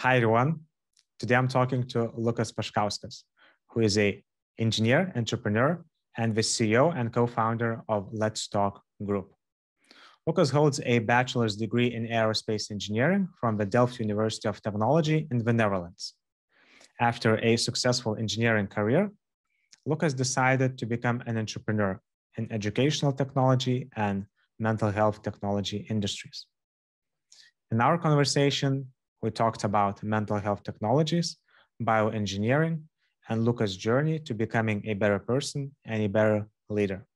Hi, everyone. Today I'm talking to Lukas Paškauskas, who is an engineer, entrepreneur, and the CEO and co-founder of Let's Talk Group. Lukas holds a bachelor's degree in aerospace engineering from the Delft University of Technology in the Netherlands. After a successful engineering career, Lukas decided to become an entrepreneur in educational technology and mental health technology industries. In our conversation, we talked about mental health technologies, bioengineering, and Lukas' journey to becoming a better person and a better leader.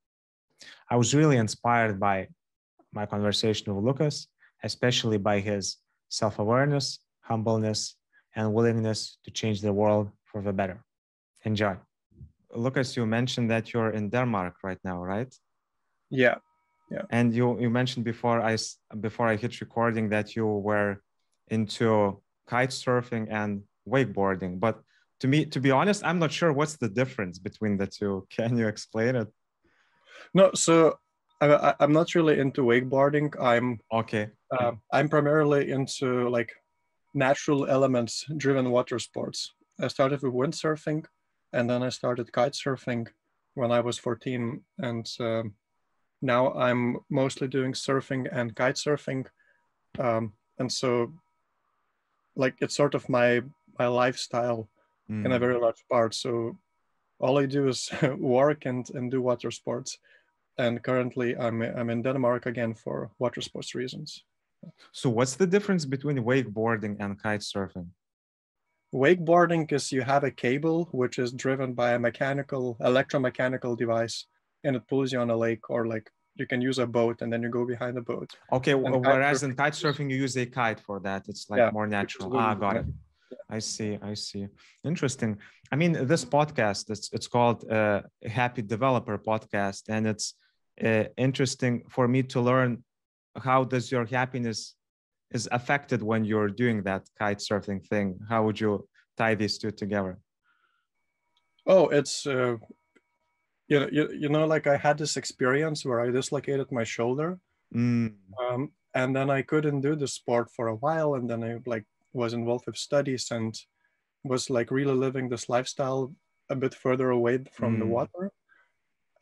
I was really inspired by my conversation with Lukas, especially by his self-awareness, humbleness, and willingness to change the world for the better. Enjoy. Lukas, you mentioned that you're in Denmark right now, right? Yeah. And you mentioned before I hit recording that you were into kite surfing and wakeboarding. But to be honest, I'm not sure what's the difference between the two. Can you explain it? No, so I'm not really into wakeboarding. I'm primarily into like natural elements driven water sports. I started with windsurfing, and then I started kite surfing when I was 14, and now I'm mostly doing surfing and kite surfing, and so like it's sort of my lifestyle in a very large part. So all I do is work and do water sports, and currently I'm in Denmark again for water sports reasons. So what's the difference between wakeboarding and kite surfing? Wakeboarding is you have a cable which is driven by a electromechanical device, and it pulls you on a lake, or like you can use a boat and then you go behind the boat. Okay, whereas in kite surfing, you use a kite for that. It's like more natural. Got it. Yeah. I see. Interesting. I mean, this podcast, it's called Happy Developer Podcast, and it's interesting for me to learn how does your happiness is affected when you're doing that kite surfing thing. How would you tie these two together? Oh, it's like I had this experience where I dislocated my shoulder, and then I couldn't do the sport for a while, and then I like was involved with studies and was like really living this lifestyle a bit further away from the water,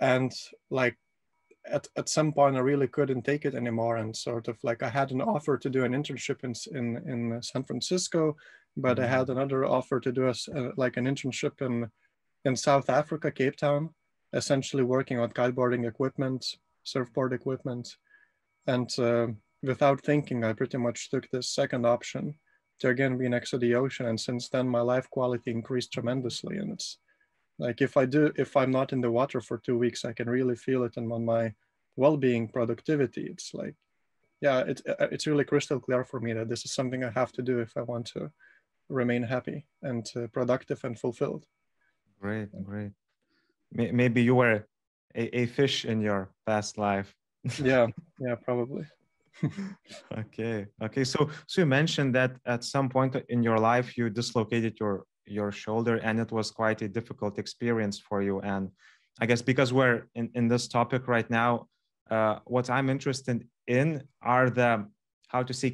and like at some point I really couldn't take it anymore, and sort of like I had an offer to do an internship in San Francisco, but I had another offer to do like an internship in South Africa, Cape Town, essentially working on kiteboarding equipment, surfboard equipment, and without thinking I pretty much took this second option to again be next to the ocean, and since then my life quality increased tremendously. And it's like if I'm not in the water for 2 weeks, I can really feel it on my well-being, productivity. It's like, yeah, it's really crystal clear for me that this is something I have to do if I want to remain happy and productive and fulfilled. Great. Maybe you were a fish in your past life. Yeah, probably. Okay. So you mentioned that at some point in your life you dislocated your shoulder, and it was quite a difficult experience for you. And I guess because we're in this topic right now, what I'm interested in are the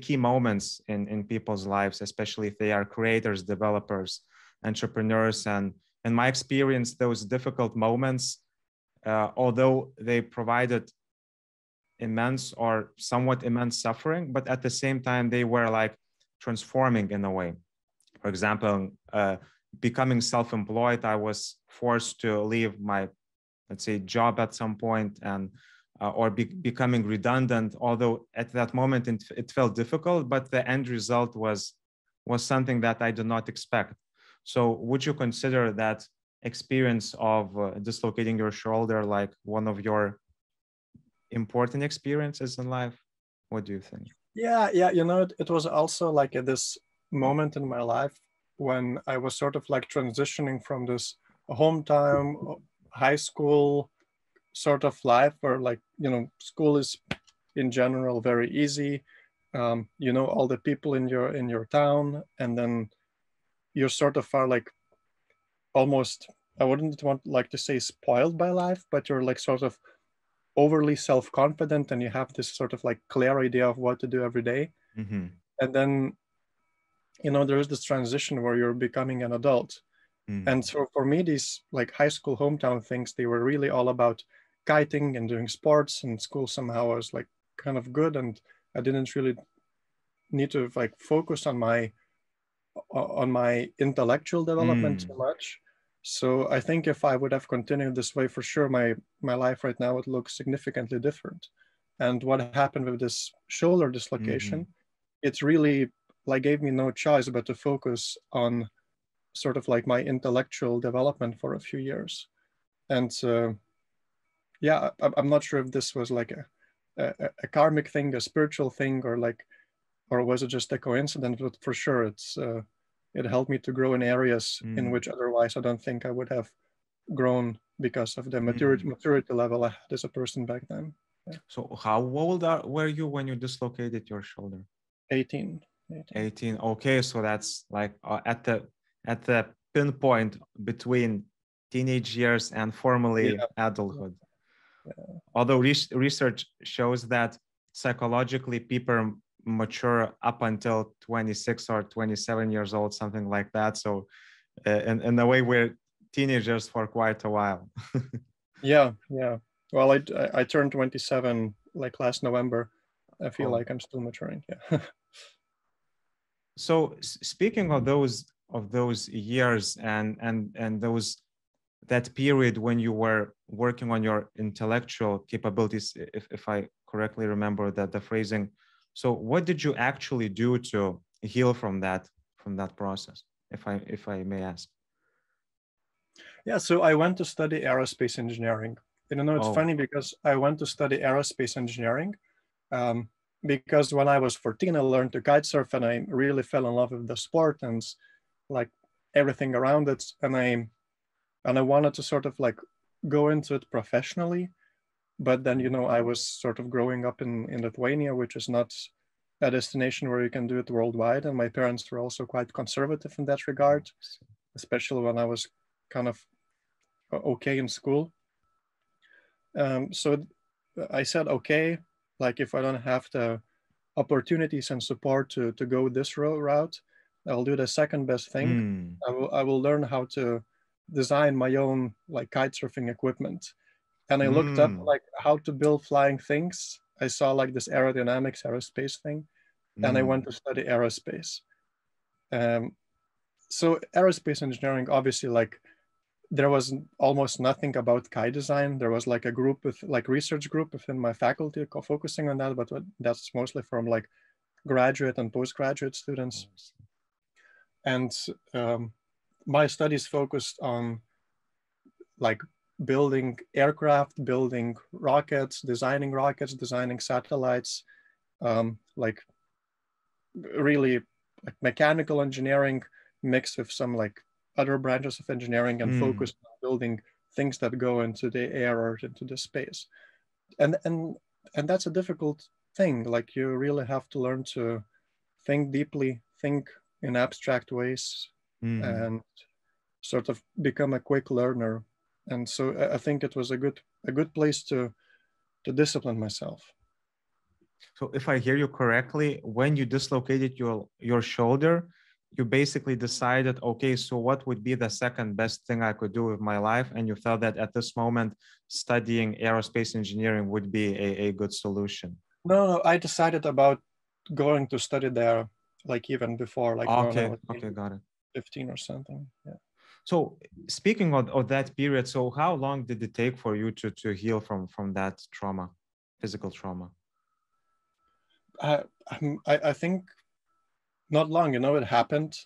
key moments in people's lives, especially if they are creators, developers, entrepreneurs. And in my experience, those difficult moments, although they provided immense or somewhat immense suffering, but at the same time, they were like transforming in a way. For example, becoming self-employed, I was forced to leave my, let's say, job at some point, and or becoming redundant. Although at that moment it felt difficult, but the end result was something that I did not expect. So would you consider that experience of dislocating your shoulder like one of your important experiences in life? What do you think? Yeah. It was also like at this moment in my life when I was sort of like transitioning from this hometown, high school sort of life where like, school is in general very easy. All the people in your town, and then you're sort of are like almost, I wouldn't want like to say spoiled by life, but you're like sort of overly self-confident, and you have this sort of like clear idea of what to do every day. Mm-hmm. And then you know, there is this transition where you're becoming an adult. And so for me, these like high school hometown things, they were really all about kiting and doing sports, and school somehow I was like kind of good, and I didn't really need to like focus on my intellectual development too much. So I think if I would have continued this way, for sure, my life right now would look significantly different. And what happened with this shoulder dislocation, it's really like gave me no choice but to focus on sort of like my intellectual development for a few years. And yeah, I'm not sure if this was like a karmic thing, a spiritual thing, or was it just a coincidence? But for sure, it helped me to grow in areas in which otherwise I don't think I would have grown because of the maturity level I had as a person back then. Yeah. So how old were you when you dislocated your shoulder? 18. 18. Okay, so that's like at the pinpoint between teenage years and formally adulthood. Yeah. Although research shows that psychologically people mature up until 26 or 27 years old, something like that. So in a way, we're teenagers for quite a while. Yeah. Well, I turned 27 like last November. I feel like I'm still maturing. Yeah. So speaking of those years and that period when you were working on your intellectual capabilities, if I correctly remember the phrasing. So what did you actually do to heal from that process, if I may ask? Yeah, so I went to study aerospace engineering. You know, it's funny because I went to study aerospace engineering because when I was 14, I learned to kite surf, and I really fell in love with the sport and like everything around it. And I wanted to sort of like go into it professionally. But then, you know, I was sort of growing up in Lithuania, which is not a destination where you can do it worldwide. And my parents were also quite conservative in that regard, especially when I was kind of okay in school. So I said, okay, like if I don't have the opportunities and support to go this route, I'll do the second best thing. I will learn how to design my own like kite surfing equipment. And I looked up like how to build flying things. I saw like this aerodynamics, aerospace thing, and I went to study aerospace. So aerospace engineering, obviously, like there was almost nothing about kite design. There was like a group with like research group within my faculty focusing on that, but that's mostly from like graduate and postgraduate students. And my studies focused on like building aircraft, building rockets, designing satellites, like really like mechanical engineering mixed with some like other branches of engineering, and focused on building things that go into the air or into the space. And that's a difficult thing. Like you really have to learn to think deeply, think in abstract ways, and sort of become a quick learner. And so I think it was a good place to discipline myself. So if I hear you correctly, when you dislocated your shoulder, you basically decided, okay, so what would be the second best thing I could do with my life? And you felt that at this moment, studying aerospace engineering would be a good solution. No, I decided about going to study there, like even before, like okay, got it. 15 or something. Yeah. So speaking of that period, so how long did it take for you to heal from that trauma, physical trauma? I think not long, you know, it happened.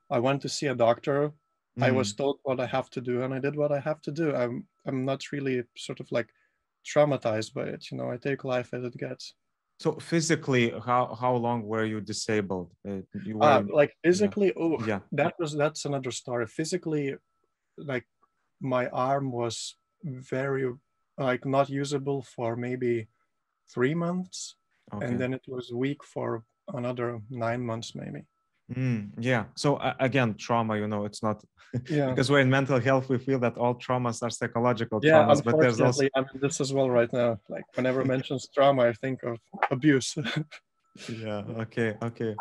I went to see a doctor. I was told what I have to do, and I did what I have to do. I'm not really sort of like traumatized by it, you know. I take life as it gets. So physically, how long were you disabled? You were like physically, that's another story. Physically, like my arm was very like not usable for maybe 3 months, and then it was weak for another 9 months maybe. Yeah. So again, trauma, you know, it's not because we're in mental health, we feel that all traumas are psychological traumas, but there's also I mean, this as well right now. Like whenever mentions trauma, I think of abuse. Yeah. Okay.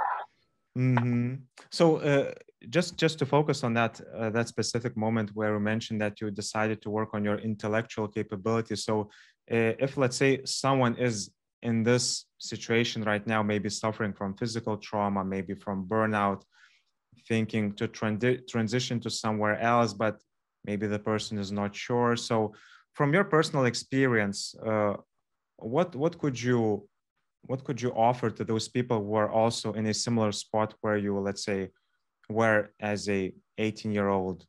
So just to focus on that that specific moment where you mentioned that you decided to work on your intellectual capability. So if, let's say, someone is in this situation right now, maybe suffering from physical trauma, maybe from burnout, thinking to transition to somewhere else, but maybe the person is not sure. So from your personal experience, what could you offer to those people who are also in a similar spot where you, let's say, were as a 18-year-old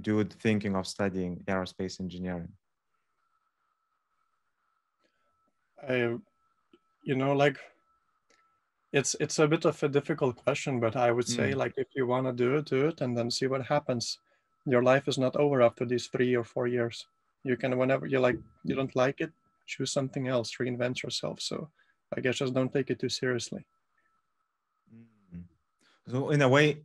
dude thinking of studying aerospace engineering? Like, it's a bit of a difficult question, but I would say, like, if you want to do it and then see what happens. Your life is not over after these 3 or 4 years. You can, whenever you don't like it, choose something else, reinvent yourself. So I guess just don't take it too seriously. So in a way,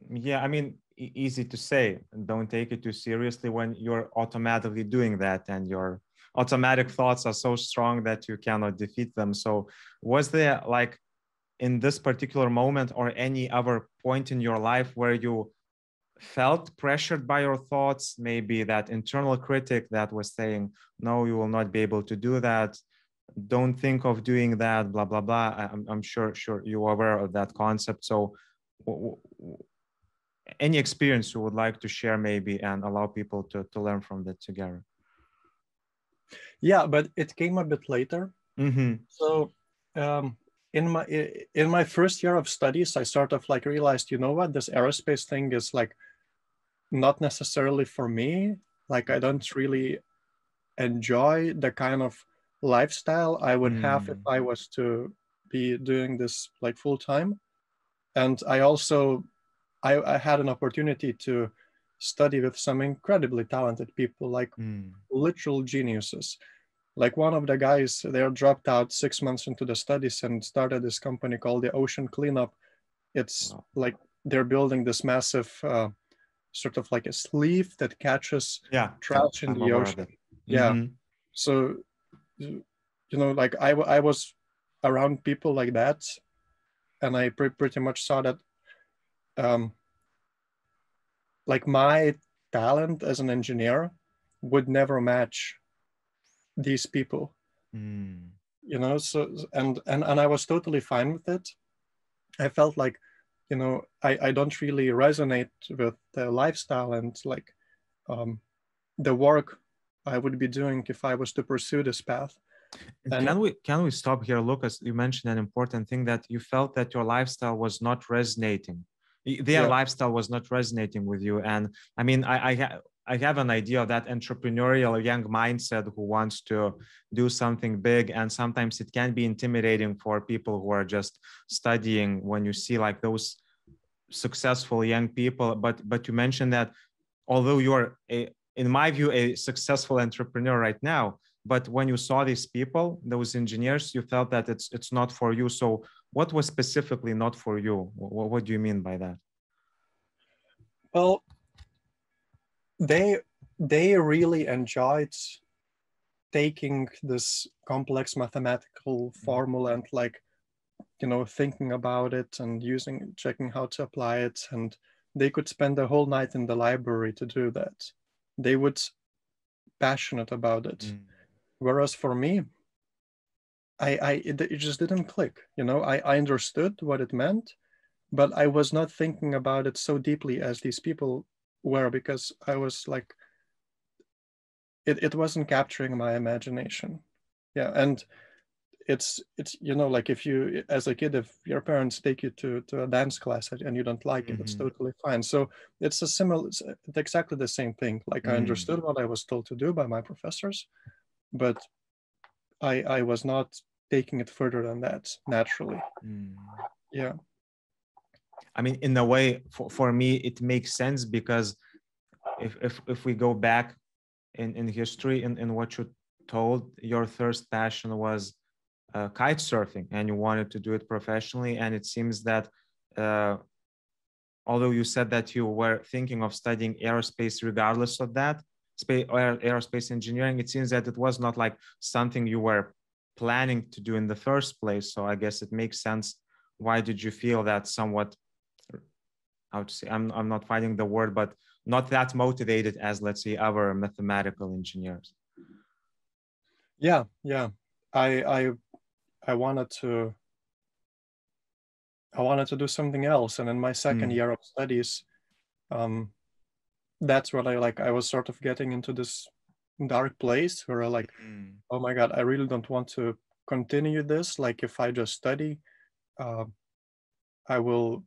yeah, I mean, easy to say, don't take it too seriously when you're automatically doing that and your automatic thoughts are so strong that you cannot defeat them. So was there, like, in this particular moment or any other point in your life where you felt pressured by your thoughts, maybe that internal critic that was saying, no, you will not be able to do that, don't think of doing that, blah, blah, blah. I'm sure you're aware of that concept. So any experience you would like to share maybe and allow people to learn from that together? Yeah, but it came a bit later. So in my first year of studies, I sort of like realized, you know what, this aerospace thing is like not necessarily for me. Like, I don't really enjoy the kind of lifestyle I would have if I was to be doing this like full time. And I also, I had an opportunity to study with some incredibly talented people, like literal geniuses. Like, one of the guys there dropped out 6 months into the studies and started this company called the Ocean Cleanup. It's like they're building this massive sort of like a sleeve that catches trash in the ocean. So, like I was around people like that, and I pretty much saw that like my talent as an engineer would never match these people. So and I was totally fine with it. I felt like, I don't really resonate with the lifestyle and like the work I would be doing if I was to pursue this path. And can we stop here, Lukas? You mentioned an important thing, that you felt that your lifestyle was not resonating. Their lifestyle was not resonating with you. And I mean, I have an idea of that entrepreneurial young mindset who wants to do something big. And sometimes it can be intimidating for people who are just studying when you see like those successful young people. But you mentioned that although you're, in my view, a successful entrepreneur right now, but when you saw these people, those engineers, you felt that it's not for you. So what was specifically not for you? What do you mean by that? Well, they really enjoyed taking this complex mathematical formula and like, thinking about it and checking how to apply it. And they could spend the whole night in the library to do that. They would passionate about it. Whereas for me, it just didn't click. I understood what it meant, but I was not thinking about it so deeply as these people were, because I was like, it wasn't capturing my imagination. Yeah. And it's like, if you, as a kid, if your parents take you to a dance class and you don't like it, it's totally fine. So it's exactly the same thing. Like, I understood what I was told to do by my professors, but I was not taking it further than that naturally. Yeah. I mean, in a way, for me, it makes sense, because if we go back in history, in what you told, your first passion was kite surfing, and you wanted to do it professionally. And it seems that although you said that you were thinking of studying aerospace regardless of that, aerospace engineering, it seems that it was not like something you were planning to do in the first place. So I guess it makes sense why did you feel that somewhat, I would say, I'm not finding the word, but not that motivated as, let's say, other mathematical engineers? Yeah, yeah. I wanted to do something else, and in my second year of studies, that's what I was sort of getting into this dark place where I like, oh my God, I really don't want to continue this. Like, if I just study, I will,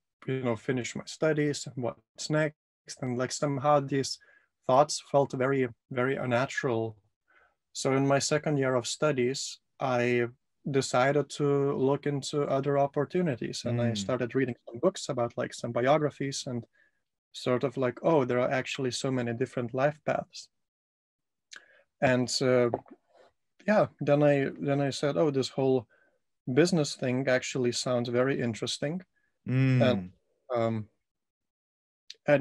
finish my studies, and what's next? And like somehow these thoughts felt very, very unnatural. So in my second year of studies, I decided to look into other opportunities, and I started reading some books about like some biographies, and sort of like, oh, there are actually so many different life paths. And yeah, then I said, oh, this whole business thing actually sounds very interesting. And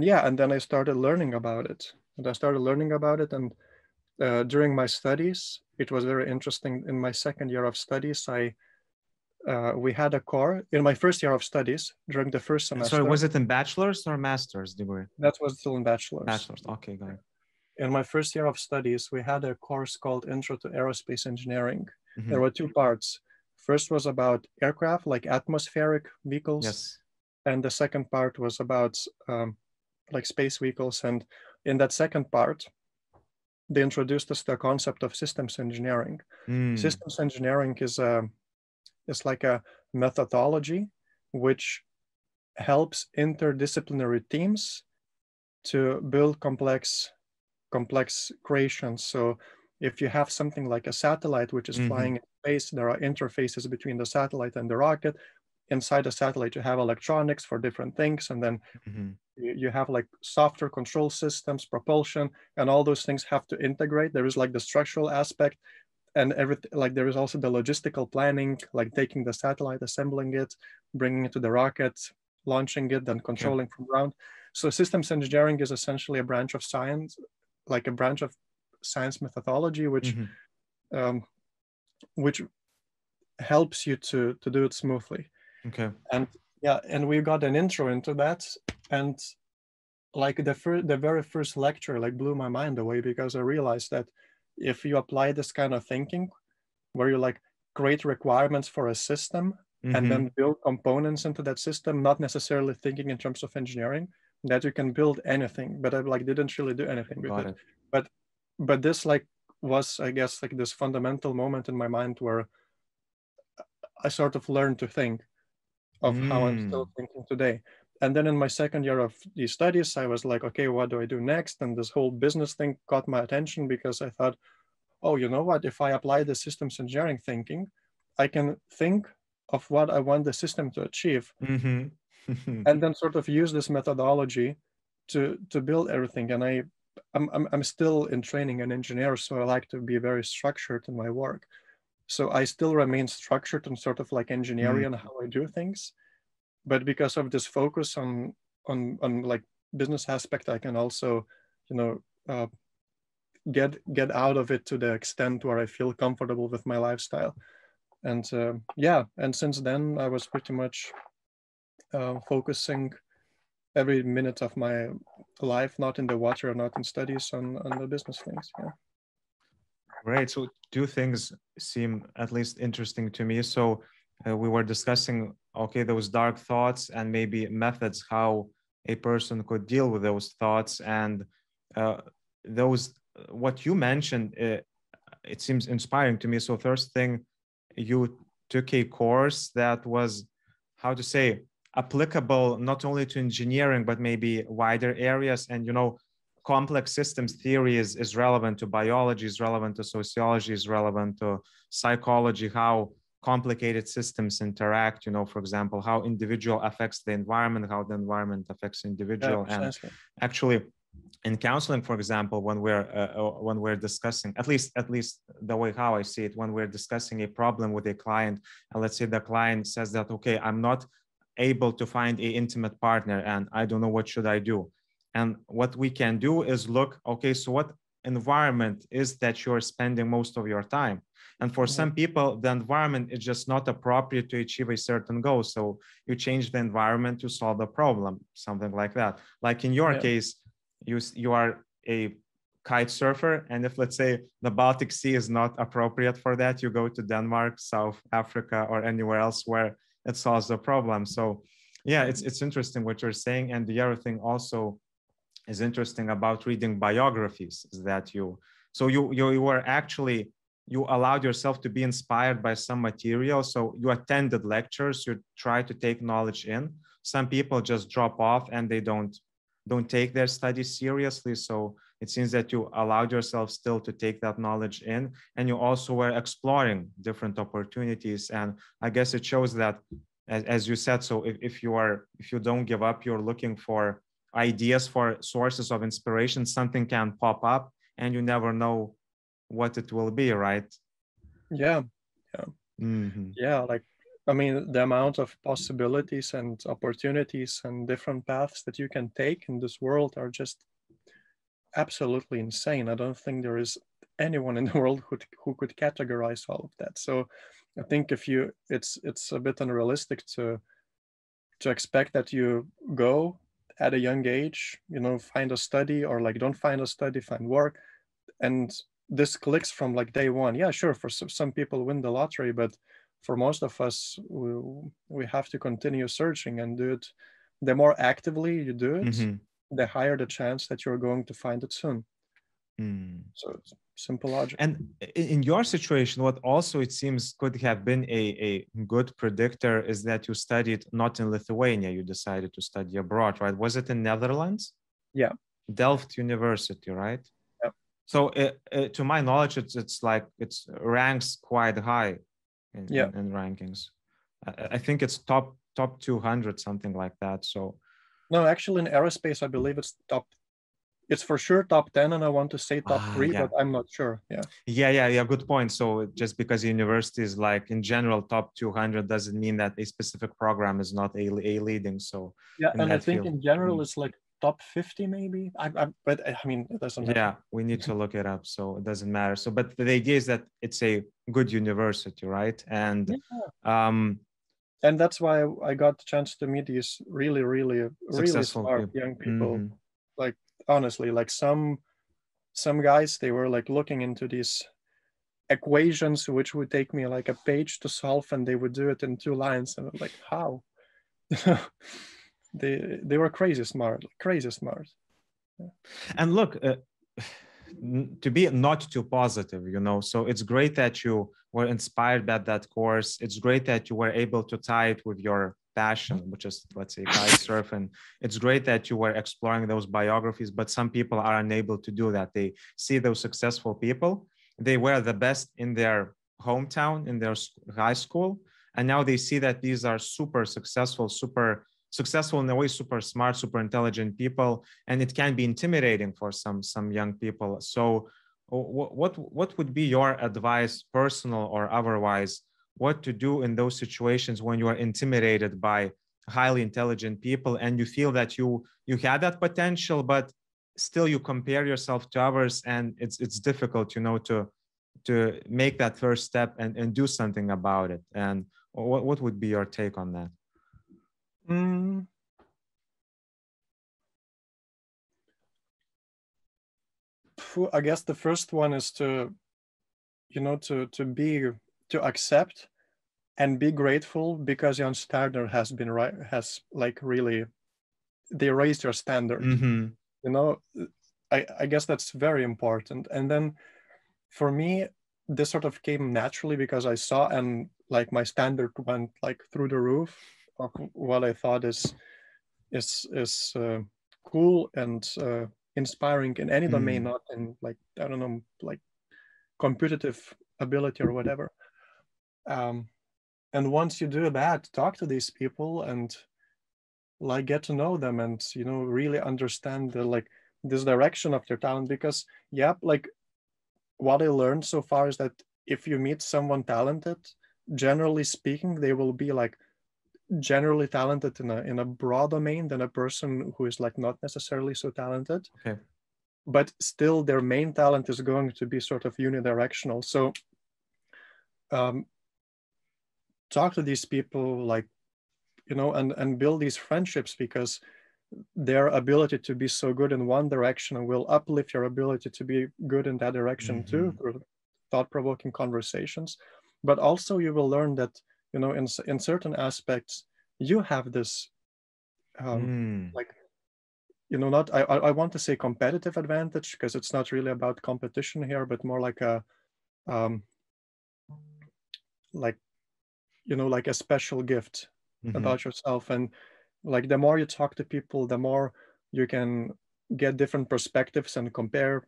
yeah, and then I started learning about it. And during my studies, it was very interesting. In my second year of studies, we had a core in my first year of studies during the first semester. Sorry, was it in bachelor's or master's degree? That was still in bachelor's. Bachelor's, okay, got it. In my first year of studies, we had a course called Intro to Aerospace Engineering. There were two parts. First was about aircraft, like atmospheric vehicles. Yes. And the second part was about like space vehicles. And in that second part, they introduced us to the concept of systems engineering. Systems engineering is like a methodology which helps interdisciplinary teams to build complex creations. So if you have something like a satellite which is flying in space, there are interfaces between the satellite and the rocket. Inside the satellite, you have electronics for different things, and then you have like software control systems, propulsion, and all those things have to integrate. There is like the structural aspect, and everything. Like there is also the logistical planning, like taking the satellite, assembling it, bringing it to the rocket, launching it, then controlling from ground. So systems engineering is essentially a branch of science, like a branch of science methodology, which which helps you to do it smoothly. Okay. And yeah, and we got an intro into that, and like the very first lecture like blew my mind away, because I realized that if you apply this kind of thinking, where you like create requirements for a system and then build components into that system, not necessarily thinking in terms of engineering, that you can build anything. But I like didn't really do anything with it. But this like was, I guess, like this fundamental moment in my mind where I sort of learned to think of how I'm still thinking today. And then in my second year of these studies, I was like, okay, what do I do next? And this whole business thing caught my attention, because I thought, oh, you know what? If I apply the systems engineering thinking, I can think of what I want the system to achieve, and then sort of use this methodology to build everything. And I'm still in training an engineer, so I like to be very structured in my work. So I still remain structured and sort of like engineering on how I do things. But because of this focus on like business aspect, I can also, get out of it to the extent where I feel comfortable with my lifestyle. And yeah, and since then I was pretty much focusing every minute of my life, not in the water, not in studies, on the business things. Yeah. Great. So two things seem at least interesting to me. So we were discussing, okay, those dark thoughts and maybe methods, how a person could deal with those thoughts. And what you mentioned, it seems inspiring to me. So first thing, you took a course that was, how to say, applicable not only to engineering, but maybe wider areas. And, complex systems theory is relevant to biology, is relevant to sociology, is relevant to psychology, how complicated systems interact, for example, how individual affects the environment, how the environment affects individual. Yeah, and actually in counseling, for example, when we're discussing, at least the way how I see it, when we're discussing a problem with a client, and let's say the client says that, okay, I'm not able to find an intimate partner and I don't know what should I do. And what we can do is look, okay, so what environment is that you're spending most of your time. And for some people, the environment is just not appropriate to achieve a certain goal. So you change the environment to solve the problem, something like that. Like in your case, you are a kite surfer. And if, let's say, the Baltic Sea is not appropriate for that, you go to Denmark, South Africa, or anywhere else where it solves the problem. So yeah, it's interesting what you're saying. And the other thing also is interesting about reading biographies is that you were actually, you allowed yourself to be inspired by some material. So you attended lectures, you try to take knowledge in. Some people just drop off and they don't take their studies seriously. So it seems that you allowed yourself still to take that knowledge in, and you also were exploring different opportunities. And I guess it shows that, as you said, so if you don't give up, you're looking for ideas, for sources of inspiration, something can pop up and you never know what it will be, right? Yeah. Like, I mean, the amount of possibilities and opportunities and different paths that you can take in this world are just absolutely insane. I don't think there is anyone in the world who could categorize all of that. So I think it's a bit unrealistic to expect that you go at a young age, find a study, or like don't find a study, find work, and this clicks from like day one. Yeah, sure, for some people win the lottery, but for most of us, we have to continue searching and do it. The more actively you do it, the higher the chance that you're going to find it soon. So it's simple logic. And in your situation, what also it seems could have been a good predictor is that you studied not in Lithuania, you decided to study abroad, right? Was it in Netherlands? Yeah. Delft University, right? Yeah. So to my knowledge, it's ranks quite high in rankings. I think it's top 200, something like that. So no, actually in aerospace, I believe it's for sure top 10, and I want to say top 3, but I'm not sure. Yeah, good point. So just because the university is like in general top 200 doesn't mean that a specific program is not a leading. So yeah, and I think in general it's like top 50 maybe. But I mean, it doesn't matter. Yeah, we need to look it up, so it doesn't matter. So but the idea is that it's a good university, right? And and that's why I got the chance to meet these really smart young people. Like honestly, like some guys, they were like looking into these equations which would take me like a page to solve, and they would do it in 2 lines, and I'm like, how? they were crazy smart. Yeah. And look, to be not too positive, so it's great that you were inspired by that course. It's great that you were able to tie it with your passion, which is, let's say, kite surfing. It's great that you were exploring those biographies, but some people are unable to do that. They see those successful people, they were the best in their hometown, in their high school, and now they see that these are super successful in a way, super smart, super intelligent people, and it can be intimidating for some young people. So what would be your advice, personal or otherwise, what to do in those situations when you are intimidated by highly intelligent people and you feel that you had that potential, but still you compare yourself to others and it's difficult, to make that first step and do something about it? And what would be your take on that? I guess the first one is to accept and be grateful because Jan Starner has really, they raised your standard. I guess that's very important. And then for me, this sort of came naturally because I saw, and like my standard went like through the roof of what I thought is cool and inspiring in any domain, not in like, I don't know, like competitive ability or whatever. And once you do that, talk to these people and like get to know them and really understand this direction of their talent. Because like what I learned so far is that if you meet someone talented, generally speaking, they will be like generally talented in a broad domain than a person who is like not necessarily so talented. Okay. but still their main talent is going to be sort of unidirectional. So talk to these people, like, and build these friendships, because their ability to be so good in one direction will uplift your ability to be good in that direction too, through thought-provoking conversations. But also you will learn that, in certain aspects, you have this, like, not, I want to say competitive advantage, because it's not really about competition here, but more like a, like, like a special gift about yourself. And like, the more you talk to people, the more you can get different perspectives and compare.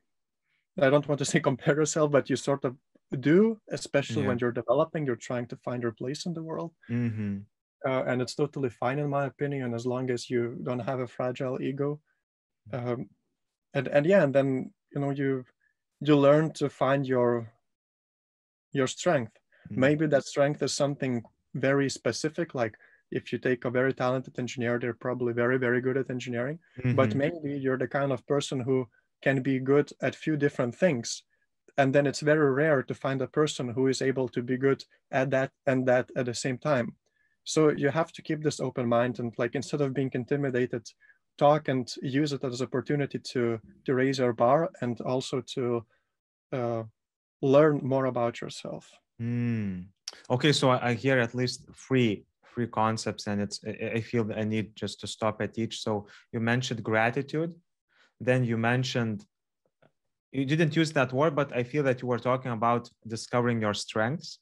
I don't want to say compare yourself, but you sort of do, especially when you're developing, you're trying to find your place in the world. And it's totally fine, in my opinion, as long as you don't have a fragile ego. And then, you learn to find your strength. Maybe that strength is something very specific, like if you take a very talented engineer, they're probably very, very good at engineering. But maybe you're the kind of person who can be good at few different things. And then it's very rare to find a person who is able to be good at that and that at the same time. So you have to keep this open mind, and like, instead of being intimidated, talk and use it as an opportunity to raise your bar, and also to learn more about yourself. Okay, so I hear at least three concepts, and I feel that I need just to stop at each. So you mentioned gratitude, then you mentioned, you didn't use that word, but I feel that you were talking about discovering your strengths.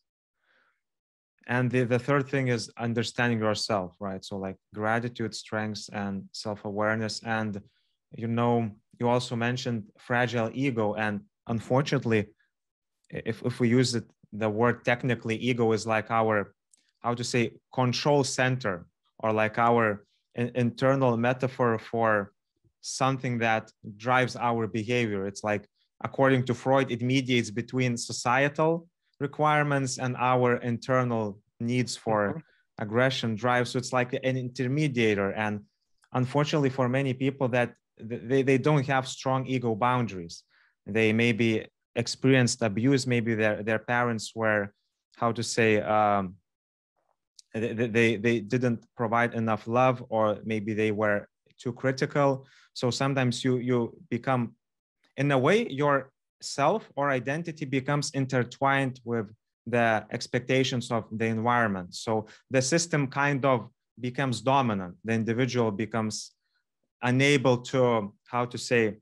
And the third thing is understanding yourself, right? So like gratitude, strengths, and self-awareness. And you also mentioned fragile ego. And unfortunately, if we use the word technically, ego is like our, how to say, control center, or like our internal metaphor for something that drives our behavior. It's like, according to Freud, it mediates between societal requirements and our internal needs for aggression, drive. So it's like an intermediator. And unfortunately for many people, that they don't have strong ego boundaries. They maybe experienced abuse, maybe their parents were, how to say, they didn't provide enough love, or maybe they were too critical. So sometimes you become, in a way, your self or identity becomes intertwined with the expectations of the environment. So the system kind of becomes dominant. The individual becomes unable to, how to say,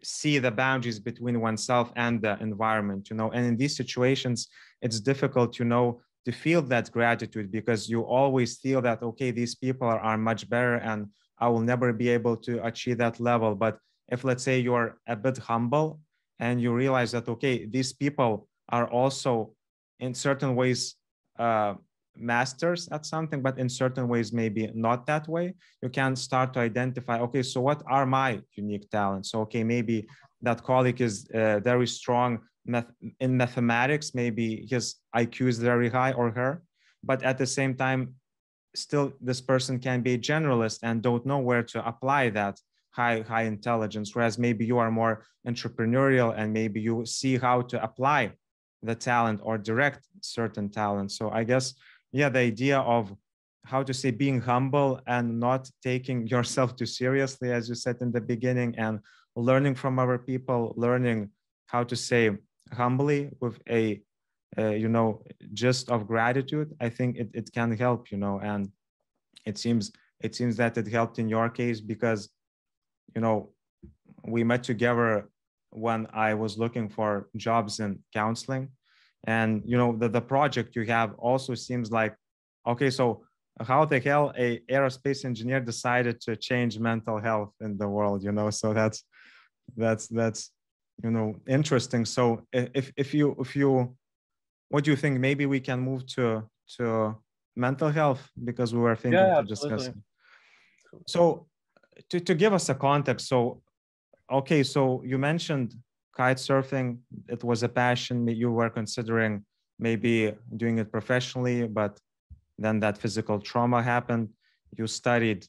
see the boundaries between oneself and the environment, and in these situations, it's difficult, to feel that gratitude, because you always feel that, okay, these people are much better and I will never be able to achieve that level. But if, let's say, you're a bit humble and you realize that, okay, these people are also in certain ways masters at something, but in certain ways maybe not that way, you can start to identify, okay, so what are my unique talents? So, okay, maybe that colleague is very strong in mathematics, maybe his IQ is very high, or her, but at the same time, still this person can be a generalist and don't know where to apply that high intelligence, whereas maybe you are more entrepreneurial and maybe you see how to apply the talent or direct certain talent. So I guess, the idea of, how to say, being humble and not taking yourself too seriously, as you said in the beginning, and learning from other people, learning how to say humbly with a gist of gratitude, I think it can help, and it seems that it helped in your case, because we met together when I was looking for jobs in counseling. And the project you have also seems like, okay, so how the hell a aerospace engineer decided to change mental health in the world, so that's interesting. So if you what do you think? Maybe we can move to mental health, because we were thinking to discuss. So to give us a context, so okay, so you mentioned kite surfing. It was a passion. You were considering maybe doing it professionally, but then that physical trauma happened. You studied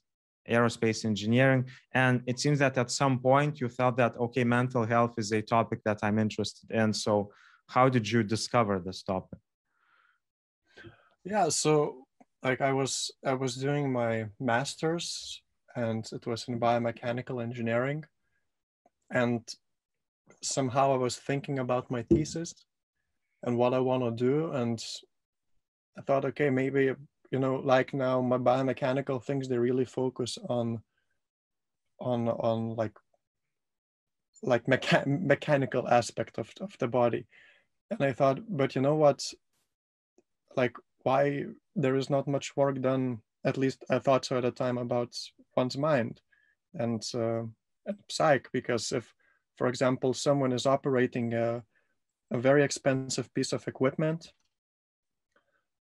aerospace engineering. And it seems that at some point you thought that, okay, mental health is a topic that I'm interested in. So how did you discover this topic? Yeah, so like I was doing my master's, and it was in biomechanical engineering, and somehow I was thinking about my thesis and what I want to do, and I thought, okay, maybe, you know, like now my biomechanical things, they really focus on mechanical aspect of the body. And I thought, but you know what, like, why there is not much work done, at least I thought so at the time, about one's mind and psyche. Because if, for example, someone is operating a very expensive piece of equipment,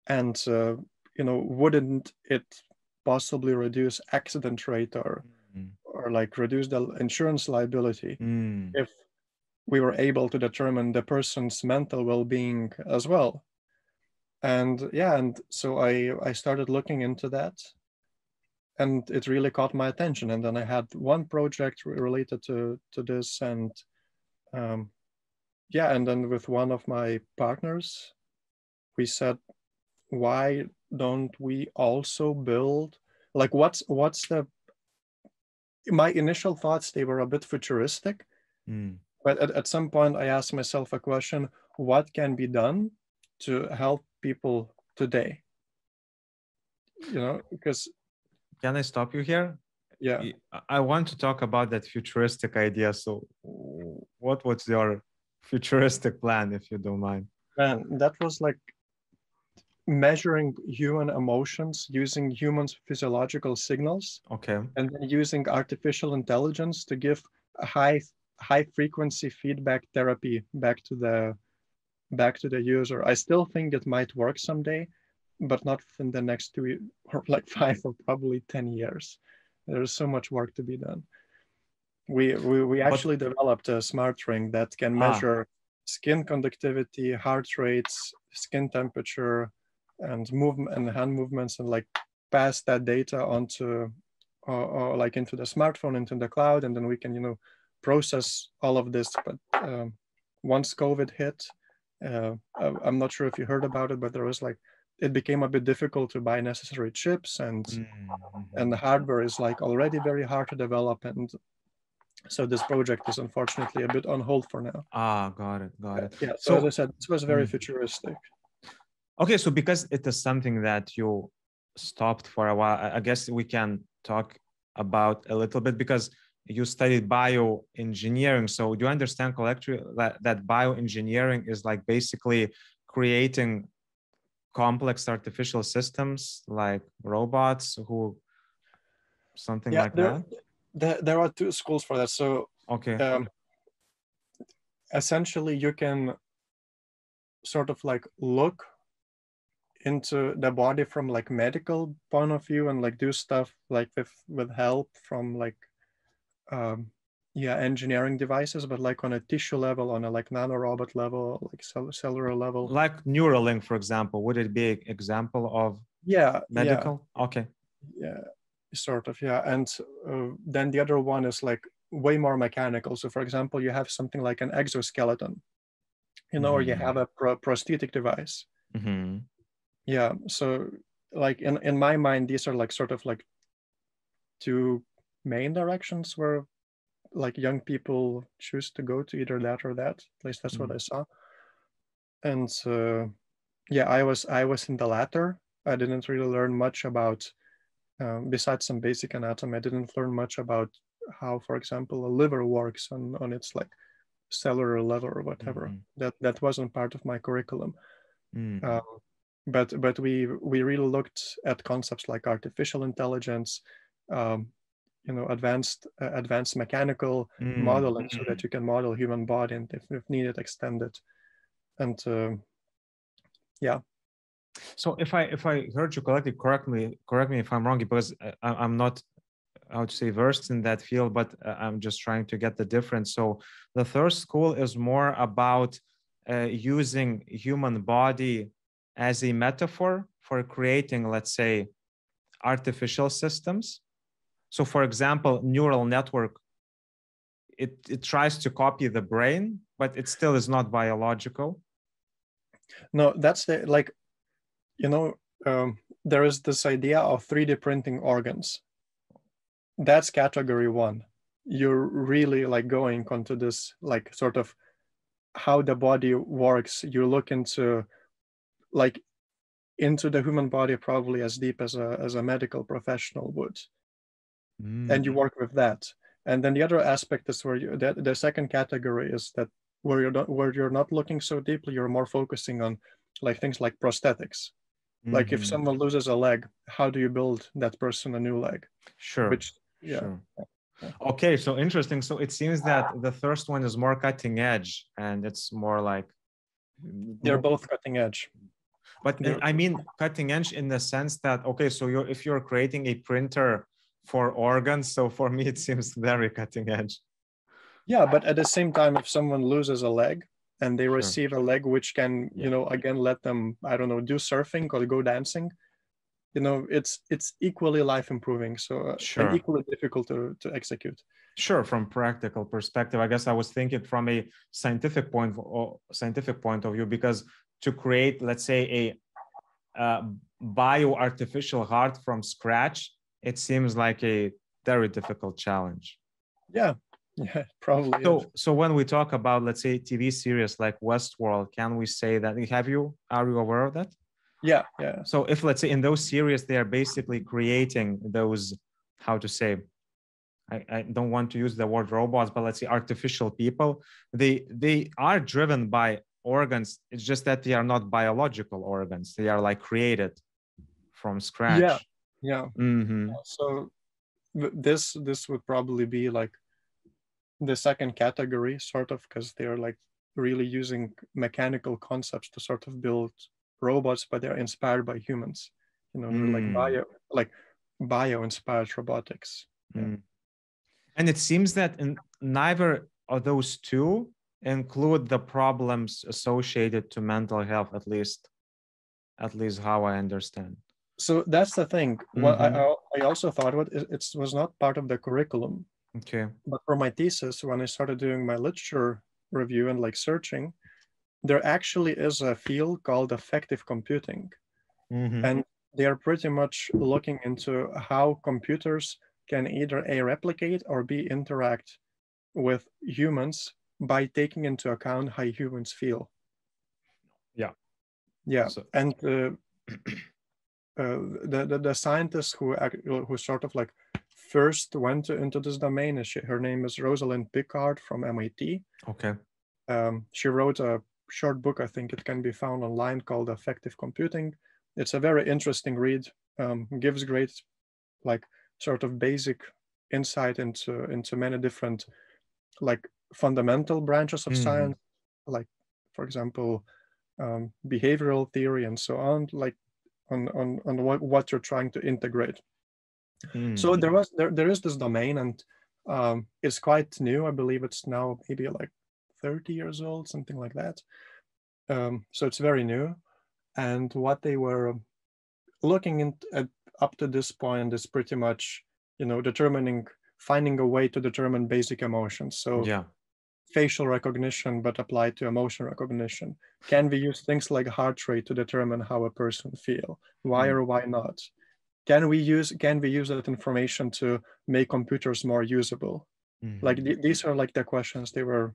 and you know, wouldn't it possibly reduce accident rate or like reduce the insurance liability if we were able to determine the person's mental well-being as well? And yeah, and so I started looking into that, and it really caught my attention. And then I had one project related to this, and yeah, and then with one of my partners, we said, why don't we also build, like, what's the, my initial thoughts, they were a bit futuristic, but at some point I asked myself a question: what can be done to help people today? You know, because, can I stop you here? Yeah, I want to talk about that futuristic idea. So what was your futuristic plan, if you don't mind? man, that was like measuring human emotions using human physiological signals. Okay. And then using artificial intelligence to give a high frequency feedback therapy back to the user. I still think it might work someday, but not within the next 2 or like 5 or probably 10 years. There's so much work to be done. We actually developed a smart ring that can measure skin conductivity, heart rates, skin temperature, and movement and hand movements, and like pass that data onto or like into the smartphone, into the cloud, and then we can, you know, process all of this. But once COVID hit, I'm not sure if you heard about it, but there was like, it became a bit difficult to buy necessary chips, and the hardware is like already very hard to develop, and so this project is unfortunately a bit on hold for now. Got it. Yeah, so as I said, this was very futuristic. Okay, so because it is something that you stopped for a while, I guess we can talk about a little bit, because you studied bioengineering. So do you understand correctly that bioengineering is like basically creating complex artificial systems like robots who something like that? There are two schools for that. So okay, essentially you can sort of like look into the body from like medical point of view and like do stuff like with help from like engineering devices, but like on a tissue level, on a like nanorobot level, like cellular level. Like Neuralink, for example, would it be an example of medical? Yeah. Okay. Yeah, sort of, yeah. And then the other one is like way more mechanical. So for example, you have something like an exoskeleton, you know, or you have a prosthetic device. Yeah, so like in my mind, these are like sort of like two main directions where like young people choose to go to, either that or that. At least that's what I saw. And yeah, I was in the latter. I didn't really learn much about, besides some basic anatomy, I didn't learn much about how, for example, a liver works on its like cellular level or whatever. That wasn't part of my curriculum. But we really looked at concepts like artificial intelligence, you know, advanced mechanical modeling, so that you can model human body and if needed, extend it. And yeah. So if I heard you correctly, correct me if I'm wrong, because I'm not, I would say, versed in that field, but I'm just trying to get the difference. So the third school is more about using human body as a metaphor for creating, let's say, artificial systems. So for example, neural network, it tries to copy the brain, but it still is not biological. No, that's the, like, you know, there is this idea of 3D printing organs. That's category one. You're really like going onto this, like, sort of how the body works. You look into, like, into the human body probably as deep as a medical professional would. And you work with that. And then the other aspect is where you, the second category is that where you're not looking so deeply, you're more focusing on like things like prosthetics. Like if someone loses a leg, how do you build that person a new leg? Sure. Which, yeah. Sure. Okay, so interesting. So it seems that the first one is more cutting edge, and it's more like they're both cutting edge. But I mean cutting edge in the sense that, okay, so if you're creating a printer for organs, so for me it seems very cutting edge. Yeah, but at the same time, if someone loses a leg and they receive a leg which can, you know, again, let them, I don't know, do surfing or go dancing, you know, it's equally life improving. So and equally difficult to execute. Sure, from practical perspective, I guess I was thinking from a scientific point of view, because to create, let's say, a bio-artificial heart from scratch, it seems like a very difficult challenge. Yeah, probably. So when we talk about, let's say, TV series like Westworld, can we say that, are you aware of that? Yeah. So if, let's say, in those series, they are basically creating those, how to say, I don't want to use the word robots, but let's say artificial people, they are driven by organs. It's just that they are not biological organs. They are like created from scratch. Yeah. So this would probably be like the second category, sort of, because they're like really using mechanical concepts to sort of build robots, but they're inspired by humans. You know, they're like bio-inspired robotics. Yeah. And it seems that neither of those two include the problems associated to mental health, at least how I understand. So that's the thing. Well, I also thought it was not part of the curriculum. Okay. But for my thesis, when I started doing my literature review and like searching, there actually is a field called affective computing. And they are pretty much looking into how computers can either A, replicate, or B, interact with humans by taking into account how humans feel. Yeah. So, and the scientist who sort of like first went into this domain, her name is Rosalind Picard from MIT. Okay. She wrote a short book, I think it can be found online, called Affective Computing. It's a very interesting read. Gives great, like, sort of basic insight into many different, like, fundamental branches of science, like, for example, behavioral theory and so on, like on what you're trying to integrate. So there is this domain, and it's quite new. I believe it's now maybe like 30 years old, something like that. So it's very new. And what they were looking at up to this point is pretty much, you know, finding a way to determine basic emotions. So facial recognition, but applied to emotion recognition. Can we use things like heart rate to determine how a person feels? Why or why not? Can we use that information to make computers more usable? Like these are like the questions they were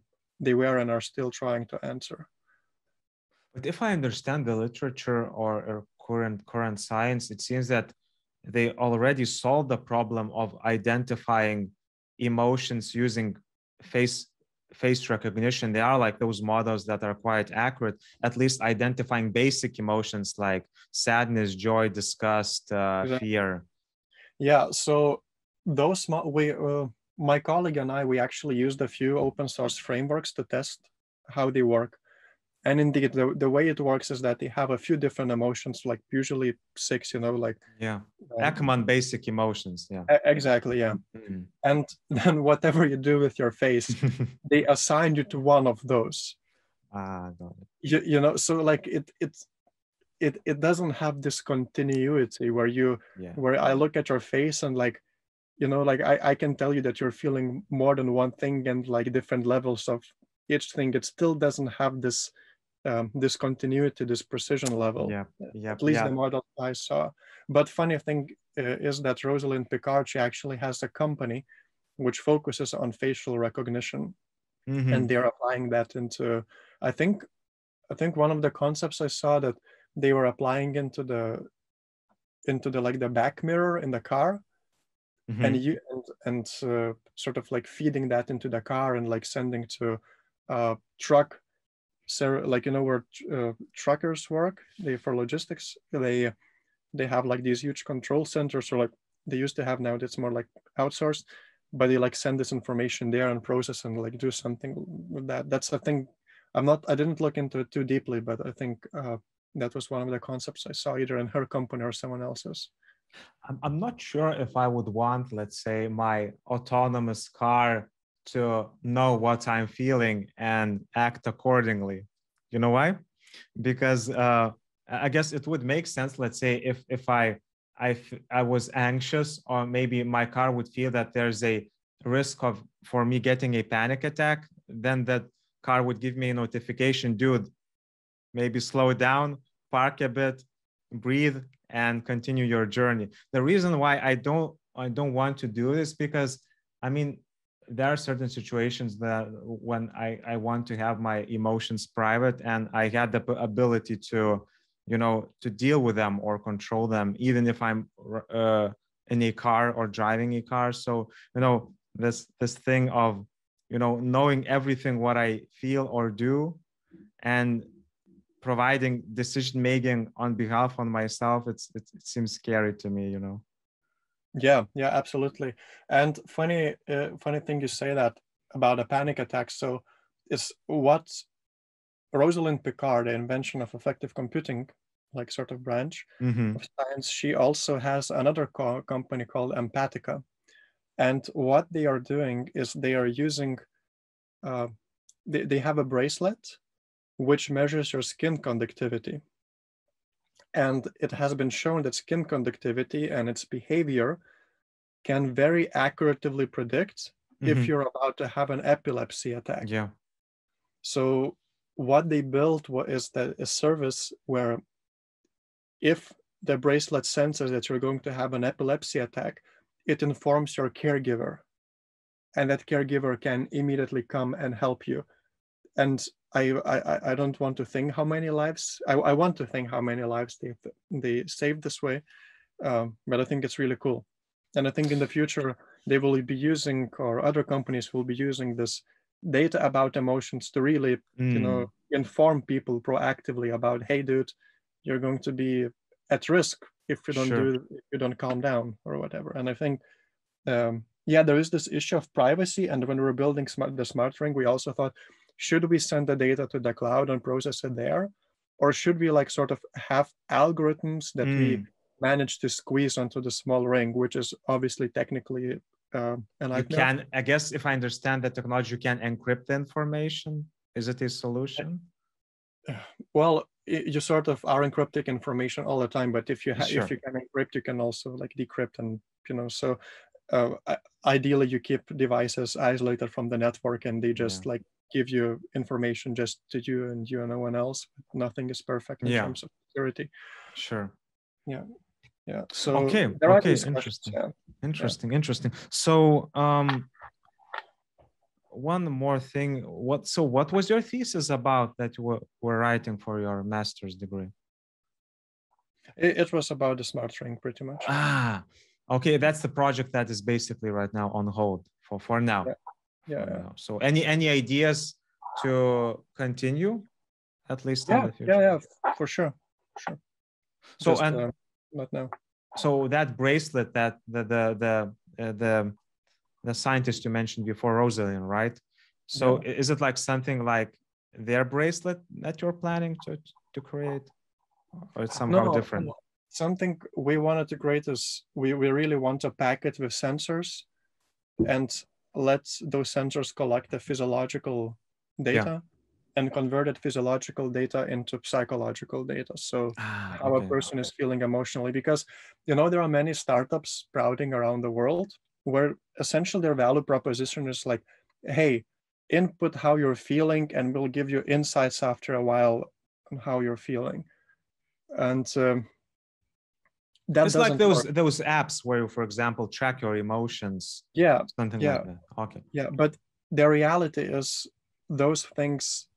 and are still trying to answer. But if I understand the literature or current science, it seems that they already solved the problem of identifying emotions using face recognition. They are like those models that are quite accurate, at least identifying basic emotions like sadness, joy, disgust, fear. Yeah, so those my colleague and I, we actually used a few open source frameworks to test how they work. And indeed, the way it works is that they have a few different emotions, like usually 6, you know, like Ekman basic emotions. Yeah, exactly. Yeah. And then whatever you do with your face, they assign you to one of those. Got it. You know, so like it doesn't have this continuity where where I look at your face and like you know, like I can tell you that you're feeling more than one thing and like different levels of each thing. It still doesn't have this continuity, this precision level, Yeah, yeah, at least yeah. the model I saw. But funny thing is that Rosalind Picard, she actually has a company which focuses on facial recognition, and they're applying that into, I think one of the concepts I saw that they were applying into the like the back mirror in the car, and you sort of like feeding that into the car and like sending to truck, like, you know, where truckers work, they for logistics, they have like these huge control centers, or like they used to have, now that's more like outsourced, but they like send this information there and process and like do something with that. That's the thing. I didn't look into it too deeply, but I think that was one of the concepts I saw either in her company or someone else's. I'm not sure if I would want, let's say, my autonomous car to know what I'm feeling and act accordingly. You know why? Because I guess it would make sense. Let's say if I was anxious, or maybe my car would feel that there's a risk of for me getting a panic attack, then that car would give me a notification, dude, maybe slow down, park a bit, breathe, and continue your journey. The reason why I don't want to do this, because I mean, there are certain situations that when I want to have my emotions private, and I had the ability to, you know, to deal with them or control them, even if I'm in a car or driving a car. So, you know, this thing of, you know, knowing everything what I feel or do, and providing decision making on behalf of myself, it seems scary to me, you know. Yeah, absolutely. And funny thing you say that about a panic attack. So is what Rosalind Picard, the invention of affective computing, like sort of branch of science, she also has another company called Empathica. And what they are doing is they are using, they have a bracelet which measures your skin conductivity. And it has been shown that skin conductivity and its behavior can very accurately predict if you're about to have an epilepsy attack. Yeah. So what they built is that a service where if the bracelet senses that you're going to have an epilepsy attack, it informs your caregiver, and that caregiver can immediately come and help you. And I don't want to think how many lives, I want to think how many lives they saved this way, but I think it's really cool. And I think in the future, they will be using, or other companies will be using this data about emotions to really, you know, inform people proactively about, hey, dude, you're going to be at risk if you don't if you don't calm down or whatever. And I think, yeah, there is this issue of privacy. And when we were building the smart ring, we also thought, should we send the data to the cloud and process it there? Or should we like sort of have algorithms that we manage to squeeze onto the small ring, which is obviously technically a nightmare. You can, I guess, if I understand the technology, you can encrypt the information. Is it a solution? Well, you sort of are encrypting information all the time, but if you if you can encrypt, you can also like decrypt, and you know, so ideally you keep devices isolated from the network, and they just like give you information just to you and no one else. Nothing is perfect in terms of security. Yeah. So okay, interesting. So one more thing. What was your thesis about that you were writing for your master's degree? It was about the smart ring, pretty much. Okay, that's the project that is basically right now on hold for now. Yeah. So any ideas to continue, at least in the future? Yeah, for sure. So just, not now. So that bracelet that the scientist you mentioned before, Rosalind, right? So is it like something like their bracelet that you're planning to create, or it's somehow different? No. Something we wanted to create is we really want to pack it with sensors and let those sensors collect the physiological data and convert that physiological data into psychological data. So how a person is feeling emotionally, because, you know, there are many startups sprouting around the world, where essentially their value proposition is like, hey, input how you're feeling and we'll give you insights after a while on how you're feeling. And that it's like doesn't work. those apps where you, for example, track your emotions. Yeah, Something yeah, like that. Okay. yeah. But the reality is those things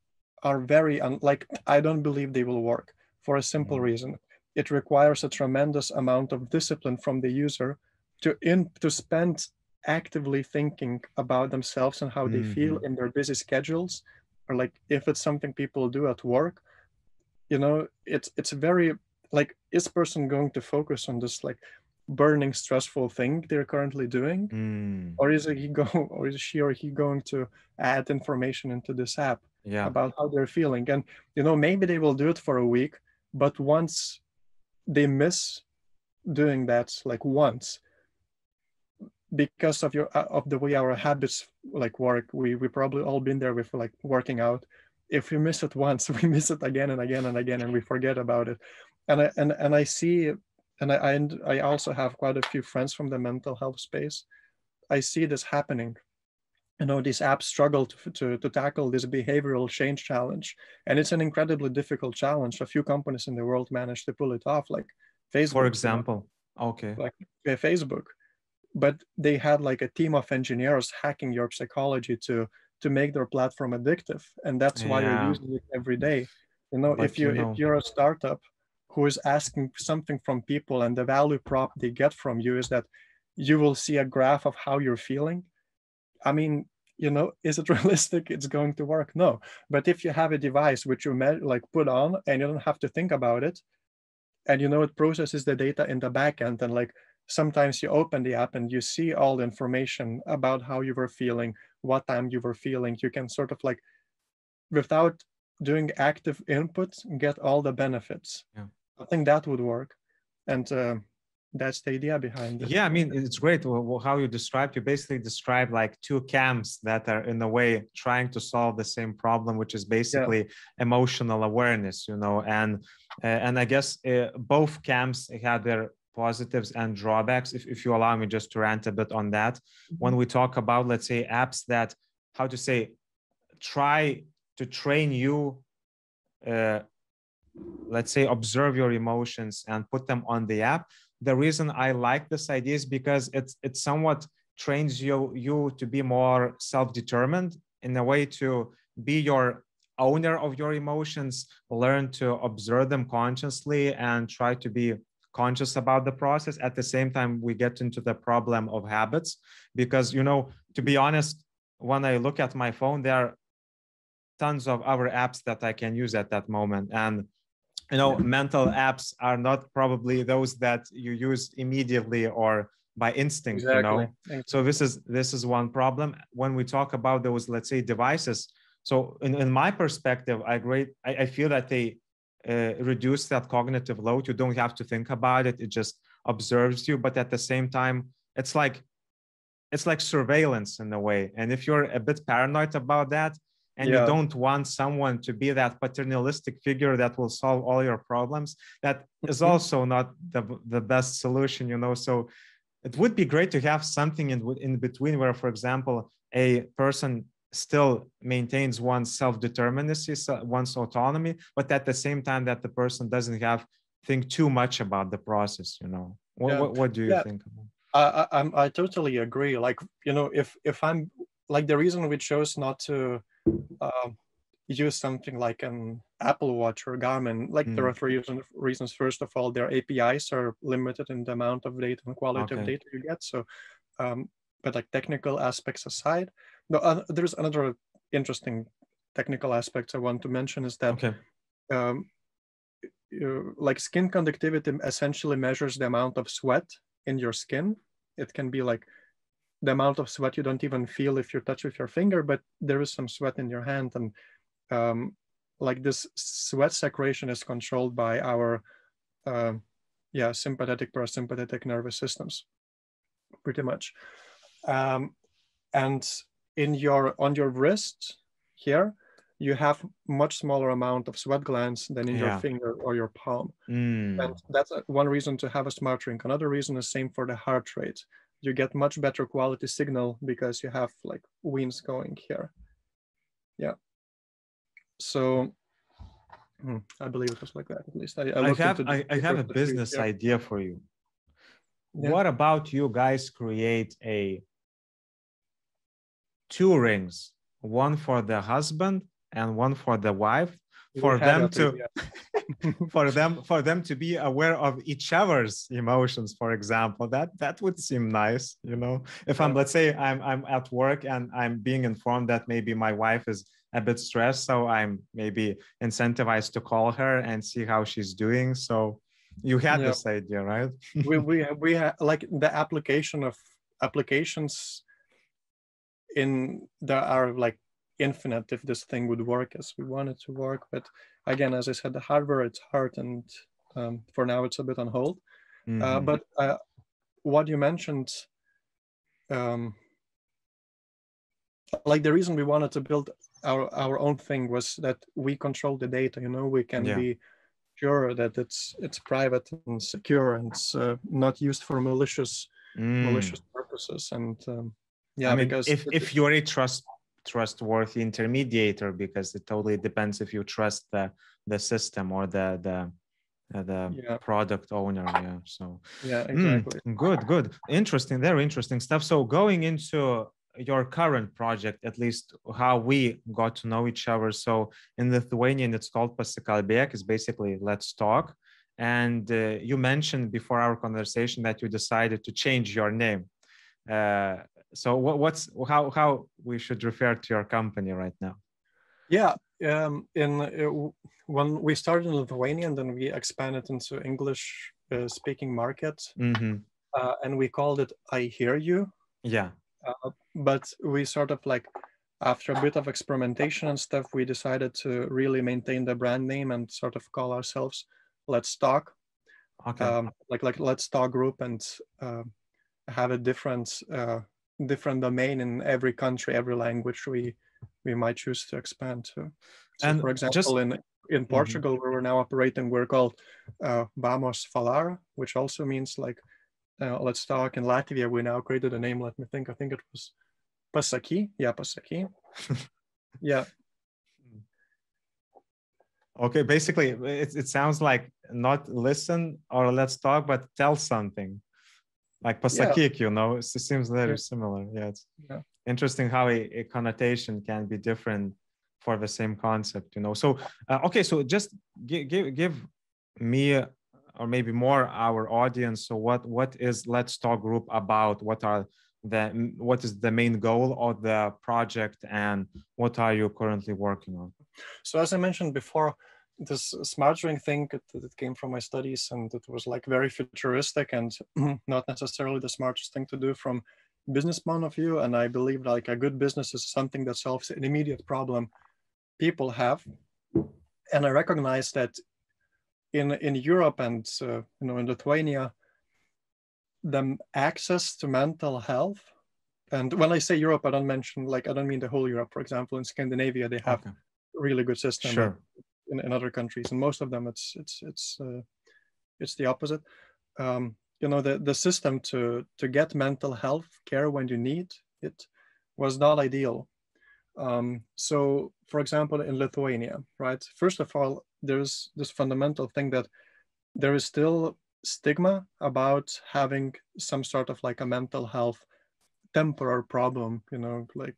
are very like, I don't believe they will work for a simple reason. It requires a tremendous amount of discipline from the user to spend actively thinking about themselves and how they feel in their busy schedules, or like if it's something people do at work, you know, it's very like, is this person going to focus on this like burning stressful thing they're currently doing, or is he go or is she or he going to add information into this app about how they're feeling? And you know, maybe they will do it for a week, but once they miss doing that, like once, because of the way our habits like work, we probably all been there with like working out. If we miss it once, we miss it again and again and again, and we forget about it. And I see, and I also have quite a few friends from the mental health space. I see this happening. You know, these apps struggle to tackle this behavioral change challenge, and it's an incredibly difficult challenge. A few companies in the world managed to pull it off, like Facebook, for example. Okay. like Facebook. But they had like a team of engineers hacking your psychology to make their platform addictive, and that's why you're using it every day. You know, But if you're a startup who is asking something from people, and the value prop they get from you is that you will see a graph of how you're feeling. I mean, you know, is it realistic? It's going to work? No. But if you have a device which you like put on and you don't have to think about it, and you know, it processes the data in the back end, and like sometimes you open the app and you see all the information about how you were feeling, what time you were feeling. You can sort of like, without doing active input, get all the benefits. Yeah. I think that would work. And that's the idea behind it. Yeah, I mean, it's great how you described. You basically described like two camps that are in a way trying to solve the same problem, which is basically emotional awareness, you know, and I guess both camps had their positives and drawbacks. If you allow me just to rant a bit on that, when we talk about, let's say, apps that, how to say, try to train you, let's say, observe your emotions and put them on the app. The reason I like this idea is because it somewhat trains you to be more self-determined, in a way to be your owner of your emotions, learn to observe them consciously and try to be conscious about the process. At the same time, we get into the problem of habits, because, you know, to be honest, when I look at my phone, there are tons of other apps that I can use at that moment. And you know, mental apps are not probably those that you use immediately or by instinct, you know. So this is one problem. When we talk about those, let's say, devices, so in my perspective, I feel that they reduce that cognitive load. You don't have to think about it. It just observes you. But at the same time, it's like surveillance in a way. And if you're a bit paranoid about that, and you don't want someone to be that paternalistic figure that will solve all your problems, that is also not the best solution, you know. So it would be great to have something in between, where, for example, a person still maintains one's self-determinacy, one's autonomy, but at the same time that the person doesn't have think too much about the process, you know. What do you think? I totally agree. Like, you know, if I'm like, the reason we chose not to use something like an Apple Watch or Garmin, like there are three reasons. First of all, their APIs are limited in the amount of data and quality of data you get. So, but like technical aspects aside, no, there's another interesting technical aspect I want to mention is that like skin conductivity essentially measures the amount of sweat in your skin. It can be like the amount of sweat you don't even feel if you touch with your finger, but there is some sweat in your hand. And like this sweat secretion is controlled by our sympathetic, parasympathetic nervous systems, pretty much. And on your wrist here, you have much smaller amount of sweat glands than in your finger or your palm. And that's one reason to have a smart ring. Another reason is same for the heart rate. you get much better quality signal because you have like winds going here. Yeah. So I believe it was like that. At least I have a business idea for you. Yeah. What about you guys create two rings, one for the husband and one for the wife, for them to be aware of each other's emotions, for example. That would seem nice, you know. If let's say I'm at work and I'm being informed that maybe my wife is a bit stressed, so I'm maybe incentivized to call her and see how she's doing. So you had this idea, right? we have like the applications there are like infinite if this thing would work as we want it to work. But again, as I said, the hardware, it's hard, and for now it's a bit on hold. But what you mentioned, like the reason we wanted to build our own thing was that we control the data, you know. We can be sure that it's private and secure, and it's not used for malicious purposes. And I mean, because if you're a trustworthy intermediator, because it totally depends if you trust the system or the product owner. So exactly. Good, interesting, very interesting stuff. So going into your current project, at least how we got to know each other. So in Lithuanian, it's called Pasikalbėk, is basically let's talk. And you mentioned before our conversation that you decided to change your name. So how we should refer to your company right now? When we started in Lithuanian, then we expanded into English speaking market, and we called it I Hear You. But we sort of like, after a bit of experimentation and stuff, we decided to really maintain the brand name and sort of call ourselves Let's Talk. Like Let's Talk Group, and have a different domain in every country, every language we might choose to expand to. So and for example, in Portugal, where we're now operating, we're called Vamos Falar, which also means like let's talk. In Latvia, we now created a name. Let me think. I think it was Pasaki. Pasaki. Okay, basically, it sounds like not listen or let's talk, but tell something. Like Pasakyk, you know, it seems very similar. It's interesting how a connotation can be different for the same concept, you know. So, okay, so just give me, or maybe more our audience, so what is Let's Talk Group about? What is the main goal of the project, and what are you currently working on? So as I mentioned before, this smart ring thing, it came from my studies, and it was like very futuristic and not necessarily the smartest thing to do from business point of view. And I believe like a good business is something that solves an immediate problem people have. And I recognize that in Europe and in Lithuania, the access to mental health, and when I say Europe, I don't mean the whole Europe. For example, in Scandinavia, they have really good system. Sure. In other countries, and most of them, it's the opposite. The system to get mental health care when you need it was not ideal. So, for example, in Lithuania, right? First of all, there's this fundamental thing that there is still stigma about having some sort of like a mental health temporary problem. Like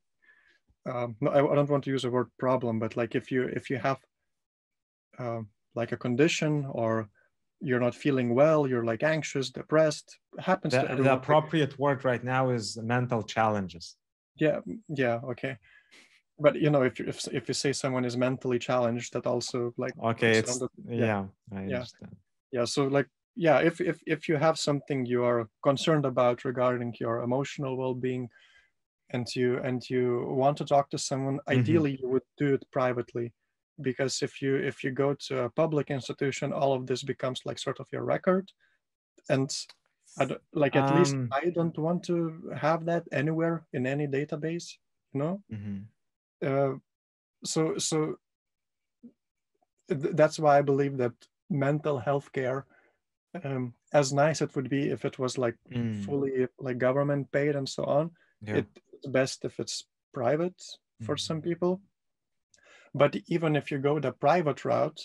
no, I don't want to use the word problem, but like if you have like a condition, or you're not feeling well, you're like anxious, depressed, happens to everyone. The appropriate word right now is mental challenges. Okay. But if you say someone is mentally challenged, that also like I understand. So like if you have something you are concerned about regarding your emotional well-being, and you want to talk to someone, ideally you would do it privately, because if you go to a public institution, all of this becomes like sort of your record, and at least I don't want to have that anywhere in any database, so that's why I believe that mental health care as nice it would be if it was like fully like government paid and so on. Yeah. It's best if it's private for some people. But even if you go the private route,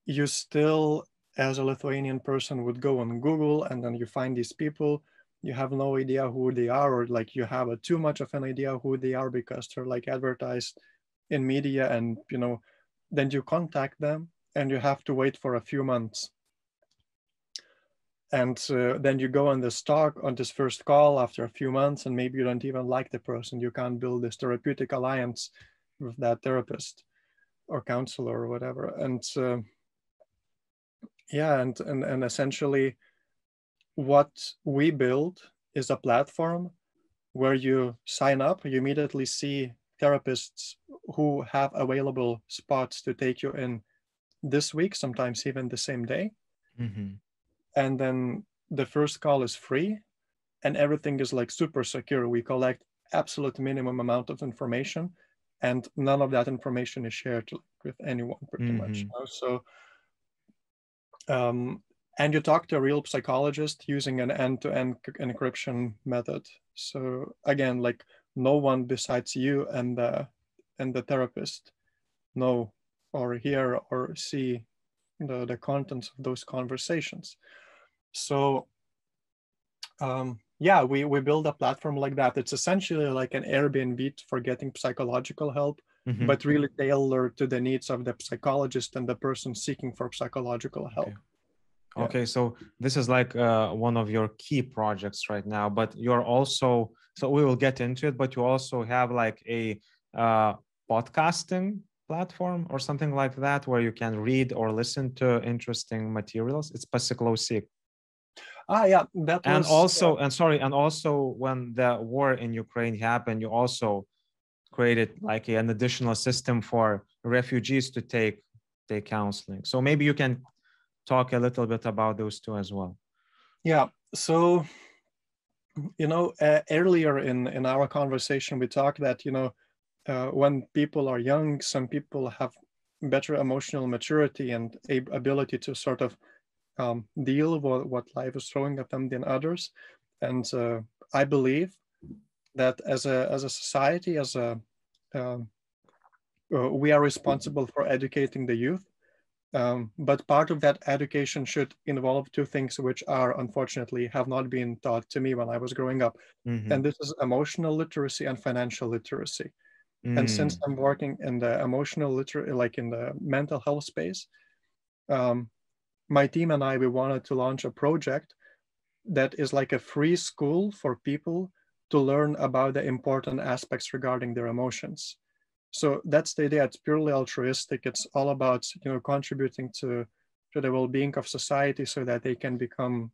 you still, as a Lithuanian person, would go on Google and then you find these people. You have no idea who they are, or like you have too much of an idea who they are because they're like advertised in media, and then you contact them and you have to wait for a few months. And then you go on this talk, on this first call after a few months, and maybe you don't even like the person. You can't build this therapeutic alliance with that therapist or counselor or whatever. And yeah, and essentially what we build is a platform where you sign up, you immediately see therapists who have available spots to take you in this week, sometimes even the same day. And then the first call is free and everything is like super secure. We collect absolute minimum amount of information and none of that information is shared with anyone pretty much. So, and you talk to a real psychologist using an end-to-end encryption method. So again, like no one besides you and the therapist know or hear or see the contents of those conversations. So yeah, we build a platform like that. It's essentially like an Airbnb for getting psychological help, but really tailored to the needs of the psychologist and the person seeking for psychological help. Okay, so this is like one of your key projects right now, but you're also, so we will get into it, but you also have like a podcasting platform or something like that where you can read or listen to interesting materials. It's Paškauskas. Yeah, that and was... also, and also when the war in Ukraine happened, you also created like an additional system for refugees to take counseling. So maybe you can talk a little bit about those two as well. Yeah, so, earlier in our conversation, we talked that, when people are young, some people have better emotional maturity and ability to sort of deal with what life is throwing at them than others. And I believe that as a society, we are responsible for educating the youth. But part of that education should involve two things which are unfortunately have not been taught to me when I was growing up. And this is emotional literacy and financial literacy. And since I'm working in the emotional literacy, like in the mental health space, my team and I, we wanted to launch a project that is like a free school for people to learn about the important aspects regarding their emotions. So that's the idea. It's purely altruistic. It's all about contributing to the well-being of society so that they can become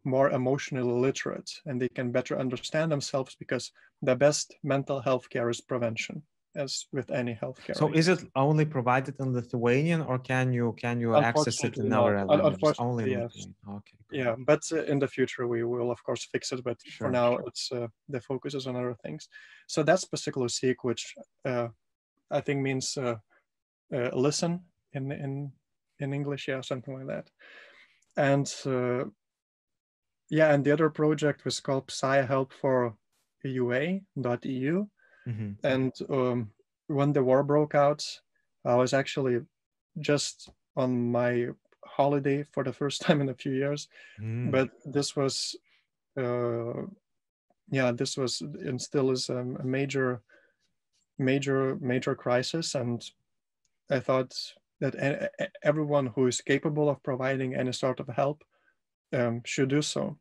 more emotionally literate and they can better understand themselves, because the best mental health care is prevention, as with any healthcare. So is it only provided in Lithuanian, or can you access it in other languages? Unfortunately, yes. Okay. Yeah, but in the future we will of course fix it. But for now, it's the focus is on other things. So that's Paškauskas, which I think means listen in English, yeah, something like that. And yeah, and the other project was called PsyHelp for UA.eu. And when the war broke out, I was actually just on my holiday for the first time in a few years. But this was, this was and still is a major crisis. And I thought that everyone who is capable of providing any sort of help should do so.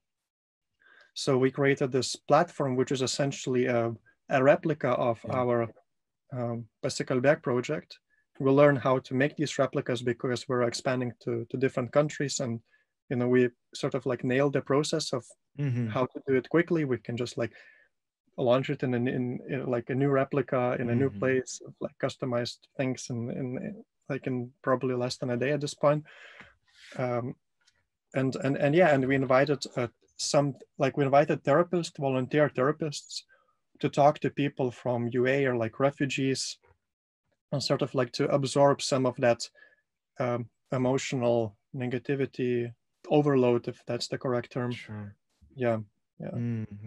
So we created this platform, which is essentially a replica of our Paškauskas project. We learn how to make these replicas because we're expanding to different countries, and we sort of like nailed the process of how to do it quickly. We can just like launch it in like a new replica in a new place, like customized things in probably less than a day at this point. And we invited we invited therapists, volunteer therapists, to talk to people from UA or like refugees, and sort of like to absorb some of that emotional negativity overload, if that's the correct term. Sure. Yeah.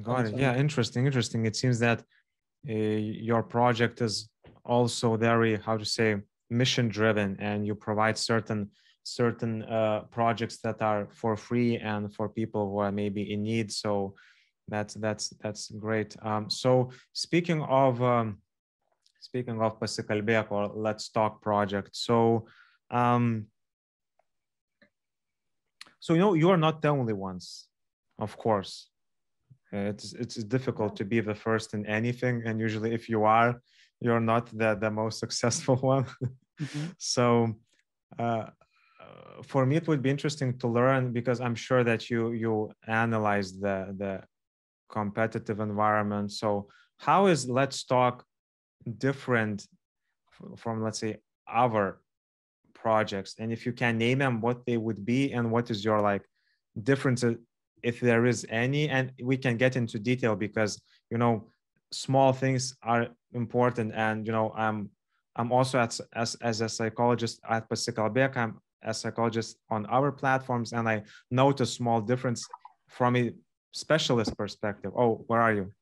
Got it. Yeah, interesting. It seems that your project is also very, how to say, mission driven, and you provide certain projects that are for free and for people who are maybe in need. So that's great. So speaking of Pasikalbėk, or Let's Talk project. So you are not the only ones, of course. It's difficult to be the first in anything, and usually if you are, you're not the most successful one. So for me, it would be interesting to learn, because I'm sure that you analyze the competitive environment. So how is Let's Talk different from, let's say, other projects? And if you can name them, what they would be, and what is your like difference, if there is any? And we can get into detail, because small things are important. And I'm also as a psychologist at Pasikalbėk, I'm a psychologist on our platforms, and I notice small difference from a specialist perspective. Oh, where are you?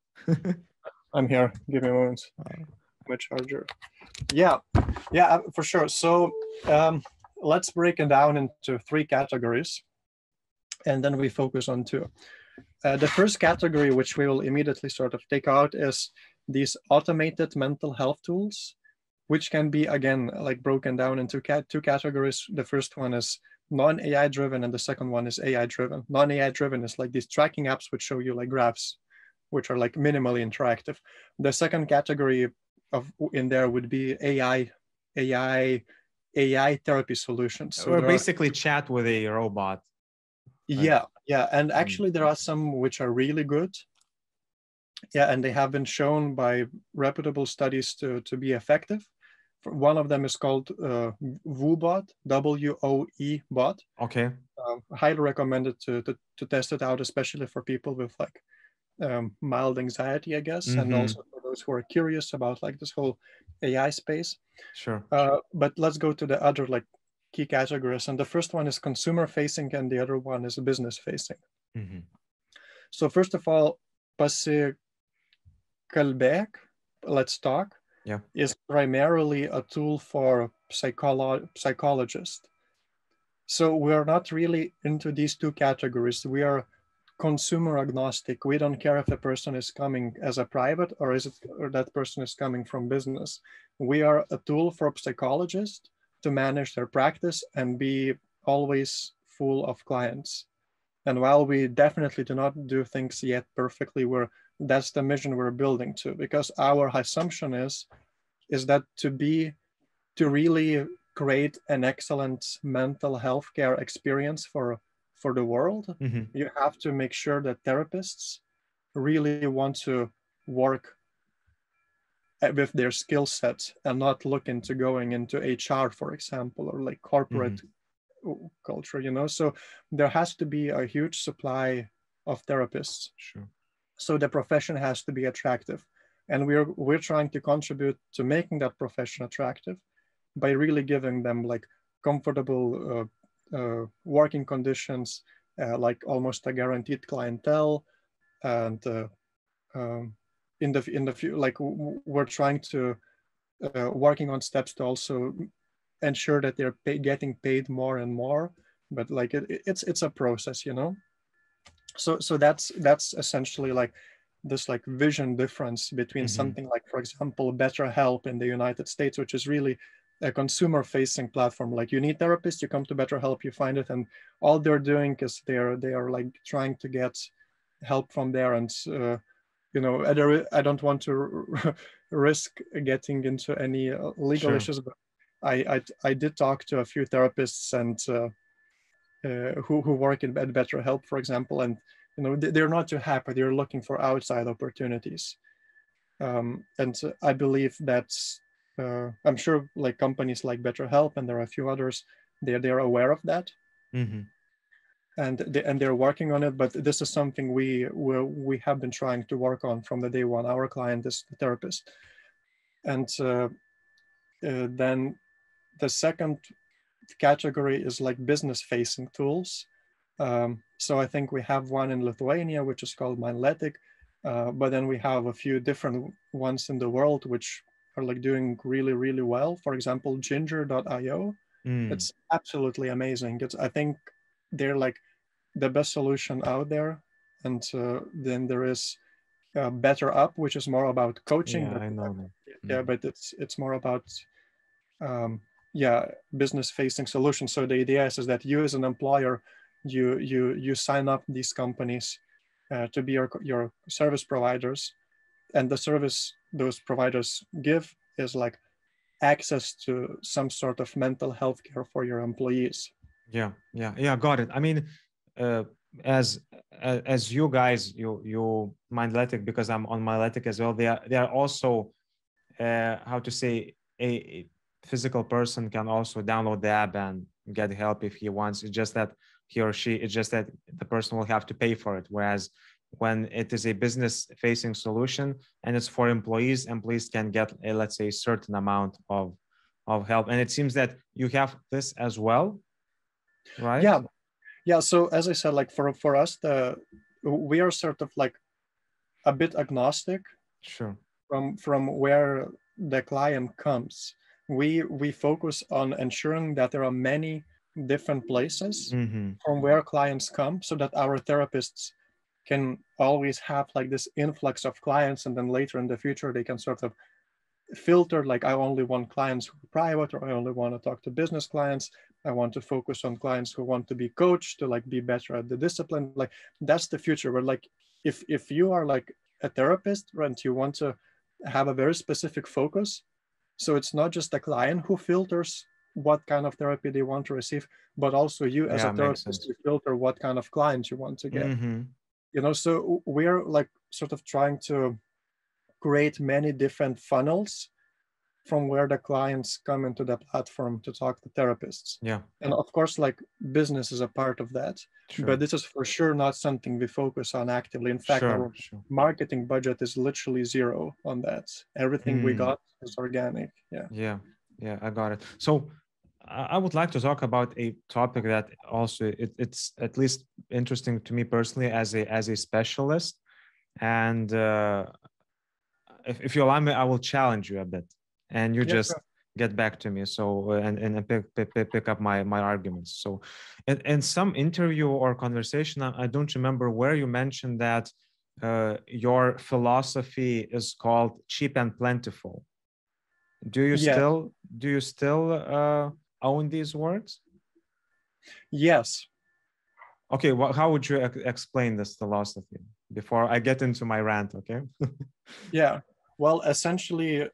I'm here. Give me a moment. My charger. Yeah, for sure. So let's break it down into 3 categories, and then we focus on 2. The first category, which we will immediately sort of take out, is these automated mental health tools, which can be, again, like broken down into 2 categories. The first one is non-AI driven, and the second one is AI driven. Non-AI driven is like these tracking apps which show you like graphs, which are like minimally interactive. The second category in there would be AI therapy solutions. So or basically chat with a robot. Yeah, and actually there are some which are really good. Yeah, and they have been shown by reputable studies to be effective. One of them is called WooBot, WOE bot. Okay. Highly recommended to test it out, especially for people with like mild anxiety, I guess, and also for those who are curious about like this whole AI space. Sure. But let's go to the other like key categories, and the first one is consumer facing, and the other one is business facing. So first of all, Pasikalbėk, Let's Talk, is primarily a tool for psychologists. So we're not really into these 2 categories. We are consumer agnostic. We don't care if the person is coming as a private or that person is coming from business. We are a tool for psychologists to manage their practice and be always full of clients. And while we definitely do not do things yet perfectly, that's the mission we're building to, because our assumption is that to really create an excellent mental health care experience for the world, you have to make sure that therapists really want to work with their skill set and not look into going into HR, for example, or like corporate culture, So there has to be a huge supply of therapists. Sure. So the profession has to be attractive. And we're trying to contribute to making that profession attractive by really giving them like comfortable working conditions, like almost a guaranteed clientele, and in the future, like we're trying to working on steps to also ensure that they're getting paid more and more. But like it's a process, So that's essentially like this like vision difference between something like, for example, BetterHelp in the United States, which is really a consumer-facing platform. Like you need therapists, you come to BetterHelp, you find it, and all they're doing is they are like trying to get help from there. And I don't want to risk getting into any legal issues, but I did talk to a few therapists and who work at BetterHelp, for example, and they're not too happy. They're looking for outside opportunities, and I believe that's. I'm sure like companies like BetterHelp and there are a few others, they're aware of that, and they're working on it. But this is something we have been trying to work on from the day one. Our client is the therapist, and then the second category is like business facing tools. So I think we have one in Lithuania, which is called Mindletic, but then we have a few different ones in the world which are like doing really, really well. For example, ginger.io. It's absolutely amazing. I think they're like the best solution out there. And then there is Better Up, which is more about coaching. Yeah, but, I know that. Yeah, but it's more about business facing solutions. So the idea is that you as an employer, you sign up these companies to be your service providers, and the service those providers give is like access to some sort of mental health care for your employees. Yeah, got it. I mean, uh, as you guys, you Mindletic, because I'm on Mindletic as well. They are also how to say, a physical person can also download the app and get help if he wants. It's just that it's just that the person will have to pay for it. Whereas when it is a business facing solution and it's for employees can get a, let's say, certain amount of help. And it seems that you have this as well, right? Yeah. So as I said, like for us, we are sort of like a bit agnostic. Sure. From where the client comes. We focus on ensuring that there are many different places from where clients come, so that our therapists can always have like this influx of clients, and then later in the future they can sort of filter, like, I only want clients who are private, or I only want to talk to business clients. I want to focus on clients who want to be coached to like be better at the discipline. Like, that's the future. Where like if you are like a therapist and you want to have a very specific focus, so it's not just the client who filters what kind of therapy they want to receive, but also you as a therapist, you filter what kind of clients you want to get. You know, so we're like sort of trying to create many different funnels from where the clients come into the platform to talk to therapists. Yeah. And of course, like, business is a part of that. Sure. But this is for sure not something we focus on actively. In fact, our marketing budget is literally zero on that. Everything we got is organic. Yeah, I got it. So I would like to talk about a topic that also it's at least interesting to me personally as a specialist. And if you allow me, I will challenge you a bit, and you just get back to me. So and pick up my arguments. So in some interview or conversation, I don't remember where you mentioned that your philosophy is called cheap and plentiful. Do you still own these words? Yes. Okay, well, how would you explain this philosophy before I get into my rant? Okay. Yeah. Well, essentially,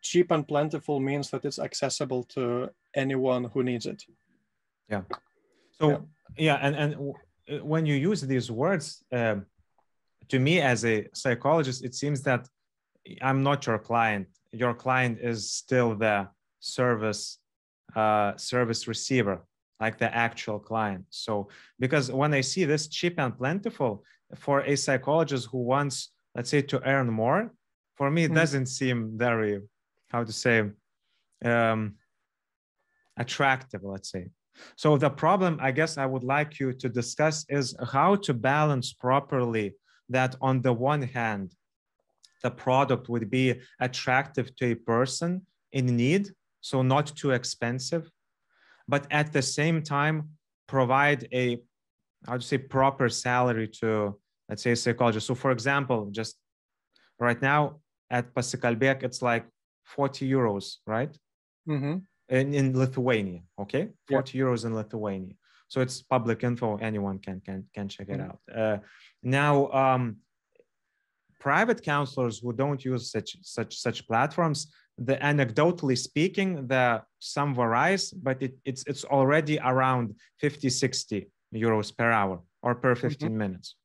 cheap and plentiful means that it's accessible to anyone who needs it. Yeah. So and when you use these words, to me as a psychologist, it seems that I'm not your client. Your client is still the service receiver, like the actual client. So because when I see this cheap and plentiful for a psychologist who wants, let's say, to earn more, for me, it doesn't seem very, how to say, attractive, let's say. So the problem, I guess, I would like you to discuss is how to balance properly that on the one hand, the product would be attractive to a person in need, so not too expensive, but at the same time provide a, how to say, proper salary to, let's say, a psychologist. So for example, just right now at Pasikalbek, it's like 40 euros, right? In Lithuania, okay? 40 euros in Lithuania. So it's public info, anyone can check it out. Now, private counselors who don't use such platforms, anecdotally speaking, the sum varies, but it's already around 50-60 euros per hour or per 15 minutes.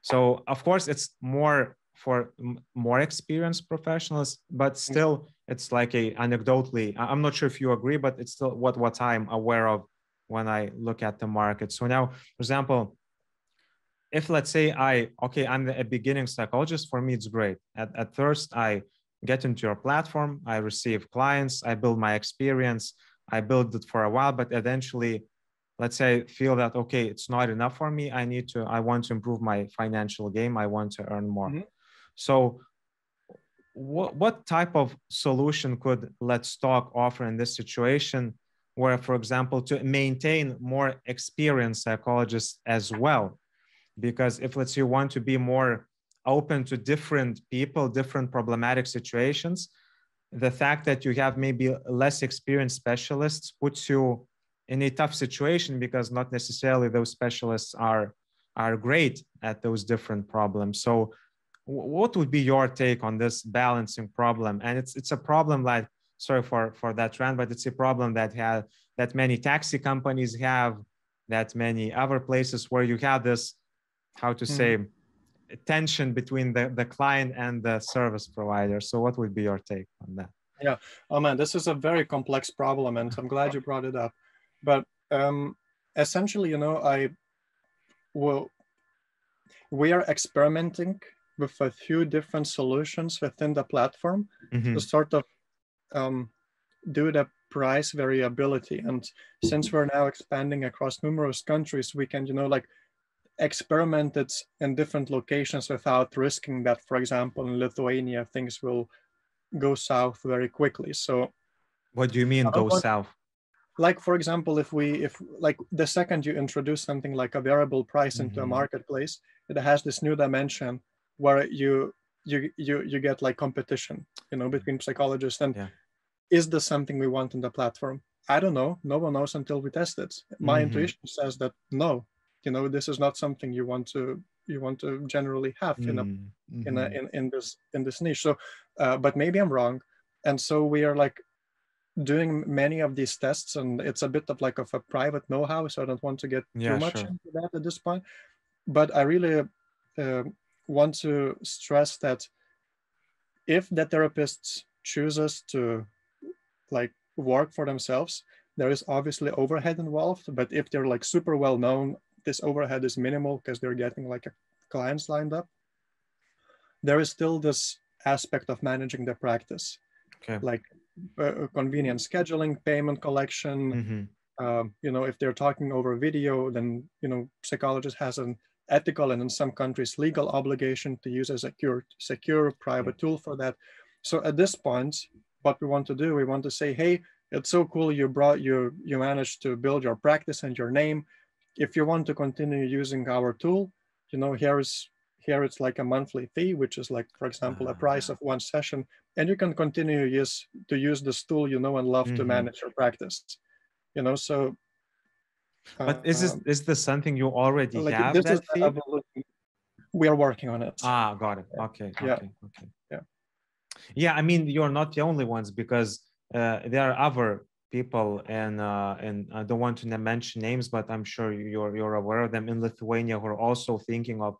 So of course it's more for more experienced professionals, but still it's like a anecdotally, I'm not sure if you agree, but it's still what I'm aware of when I look at the market. So now, for example, if let's say I'm a beginning psychologist, for me, it's great. At first, I get into your platform, I receive clients, I build my experience, I build it for a while, but eventually, let's say, feel that, okay, it's not enough for me. I want to improve my financial game. I want to earn more. Mm-hmm. So what type of solution could Let's Talk offer in this situation where, for example, to maintain more experienced psychologists as well? Because if, let's say, you want to be more open to different people, different problematic situations, the fact that you have maybe less experienced specialists puts you in a tough situation, because not necessarily those specialists are great at those different problems. So what would be your take on this balancing problem? And it's a problem that, sorry for that rant, but it's a problem that many taxi companies have, that many other places where you have this, how to say, tension between the client and the service provider. So what would be your take on that? Yeah, oh man, this is a very complex problem, and I'm glad you brought it up. But essentially, you know, we are experimenting with a few different solutions within the platform to sort of do the price variability. And since we're now expanding across numerous countries, we can, you know, like experiment it in different locations without risking that, for example, in Lithuania, things will go south very quickly. So what do you mean go south? Like, for example, if like the second you introduce something like a variable price into a marketplace, it has this new dimension where you get like competition, you know, between psychologists. And is this something we want in the platform? I don't know. No one knows until we test it. My intuition says that no, you know, this is not something you want to generally have in this niche. So, but maybe I'm wrong. And so we are like doing many of these tests, and it's a bit of like of a private know-how, so I don't want to get too much into that at this point. But I really want to stress that if the therapists chooses to like work for themselves, there is obviously overhead involved. But if they're like super well known, this overhead is minimal because they're getting like clients lined up. There is still this aspect of managing the practice, like convenient scheduling, payment collection. You know, if they're talking over video, then, you know, psychologist has an ethical and in some countries legal obligation to use a secure private tool for that. So at this point, what we want to do, we want to say, hey, it's so cool you managed to build your practice and your name. If you want to continue using our tool, you know, here it's like a monthly fee, which is like, for example, a price of one session, and you can continue to use this tool, you know, and love to manage your practice, you know. So but is this something you already like have? This that is fee? We are working on it. Got it. Okay. Yeah, I mean, you're not the only ones, because there are other people, and I don't want to mention names, but I'm sure you're aware of them in Lithuania, who are also thinking of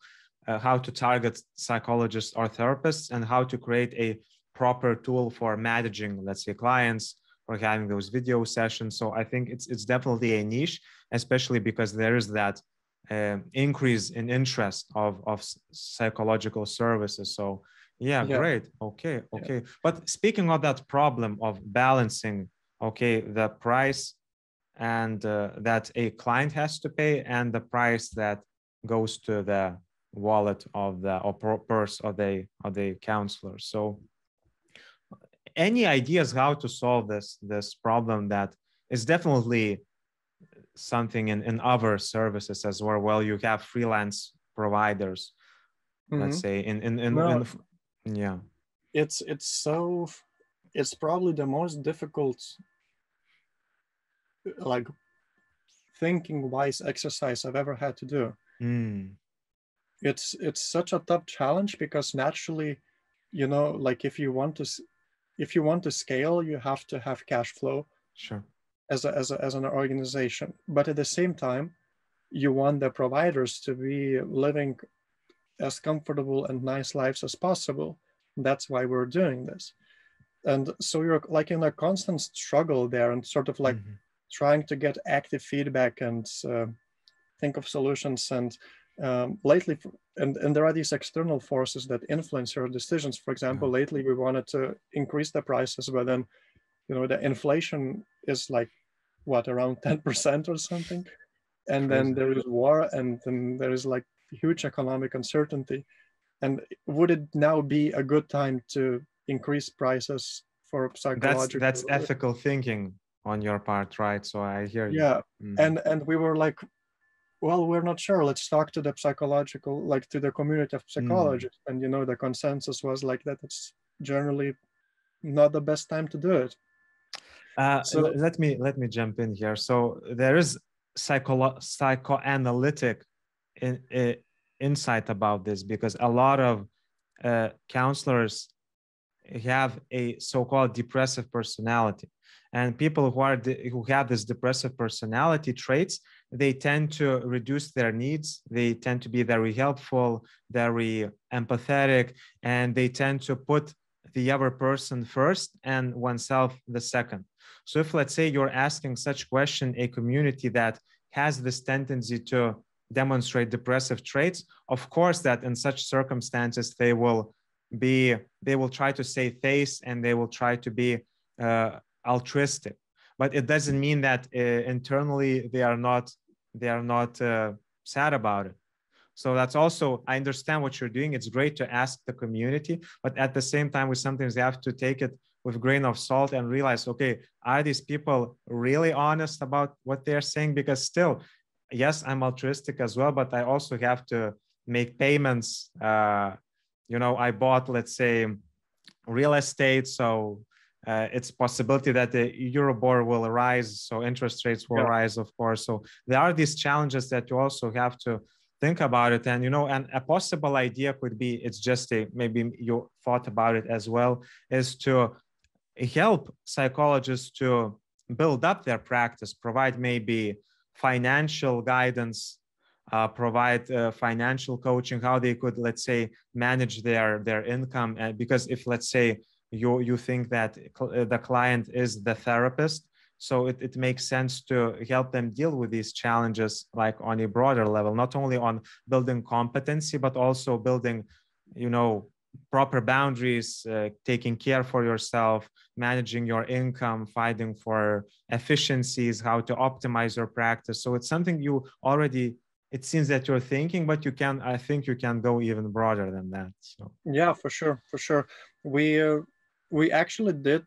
how to target psychologists or therapists, and how to create a proper tool for managing, let's say, clients, or having those video sessions. So I think it's definitely a niche, especially because there is that increase in interest of psychological services. So yeah, great. Okay. But speaking of that problem of balancing, the price and that a client has to pay, and the price that goes to the wallet of the purse of the counselor. So any ideas how to solve this problem that is definitely something in other services as well? Well, you have freelance providers, let's say it's probably the most difficult like thinking wise exercise I've ever had to do. It's such a tough challenge, because naturally, you know, like if you want to scale, you have to have cash flow as an organization. But at the same time, you want the providers to be living as comfortable and nice lives as possible. That's why we're doing this. And so you're like in a constant struggle there, and sort of like trying to get active feedback and think of solutions. And lately, and there are these external forces that influence your decisions. For example, lately we wanted to increase the prices, but then, you know, the inflation is like what, around 10% or something. And Crazy. then there is war, and then there is like huge economic uncertainty. And would it now be a good time to increase prices for psychological? That's ethical thinking on your part, right? So I hear you. Yeah. And we were like, well, we're not sure. Let's talk to the psychological, like to the community of psychologists. And, you know, the consensus was like that it's generally not the best time to do it. So let me jump in here. So there is psychoanalytic insight about this, because a lot of counselors have a so-called depressive personality, and people who have this depressive personality traits, they tend to reduce their needs. They tend to be very helpful, very empathetic, and they tend to put the other person first and oneself the second. So if, let's say, you're asking such question a community that has this tendency to demonstrate depressive traits, of course that in such circumstances they will try to save face, and they will try to be altruistic. But it doesn't mean that internally they are not sad about it. So that's also, I understand what you're doing. It's great to ask the community, but at the same time, we sometimes have to take it with a grain of salt and realize, okay, are these people really honest about what they're saying? Because still, yes, I'm altruistic as well, but I also have to make payments. You know, I bought, let's say, real estate. So it's a possibility that the Euribor will rise. So interest rates will rise, of course. So there are these challenges that you also have to think about it. And, you know, and a possible idea could be, it's just maybe you thought about it as well, is to help psychologists to build up their practice, provide maybe financial guidance, provide financial coaching, how they could, let's say, manage their income. Because if, let's say, you think that the client is the therapist, so it makes sense to help them deal with these challenges, like on a broader level, not only on building competency, but also building, you know, proper boundaries, taking care for yourself, managing your income, fighting for efficiencies, how to optimize your practice. So it's something you already, it seems that you're thinking, but I think you can go even broader than that. So yeah, for sure. We actually did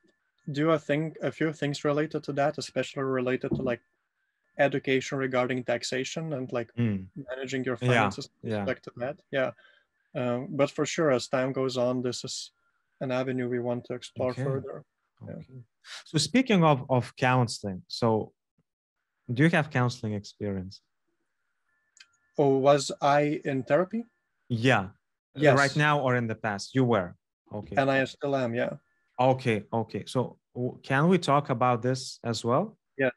do a few things related to that, especially related to like education regarding taxation and like managing your finances with respect to that. Yeah. But for sure, as time goes on, this is an avenue we want to explore further. Okay. Yeah. So speaking of counseling, so do you have counseling experience? Oh, was I in therapy? Yeah. Yes. Right now or in the past? You were. Okay. And I still am, yeah. Okay. So can we talk about this as well? Yes.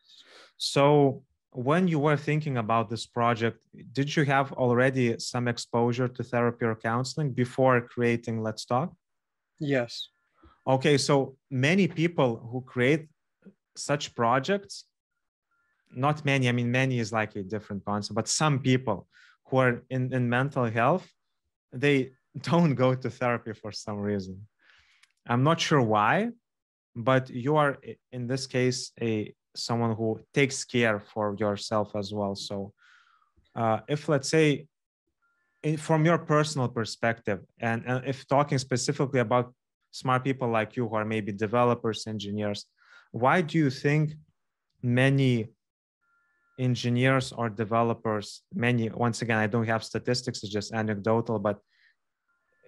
So when you were thinking about this project, did you have already some exposure to therapy or counseling before creating Let's Talk? Yes. Okay. So many people who create such projects, not many, I mean, many is like a different concept, but some people who are in mental health, they don't go to therapy for some reason. I'm not sure why, but you are, in this case, someone who takes care for yourself as well. So if, let's say, from your personal perspective, and if talking specifically about smart people like you who are maybe developers, engineers, why do you think many engineers or developers, once again, I don't have statistics, it's just anecdotal, but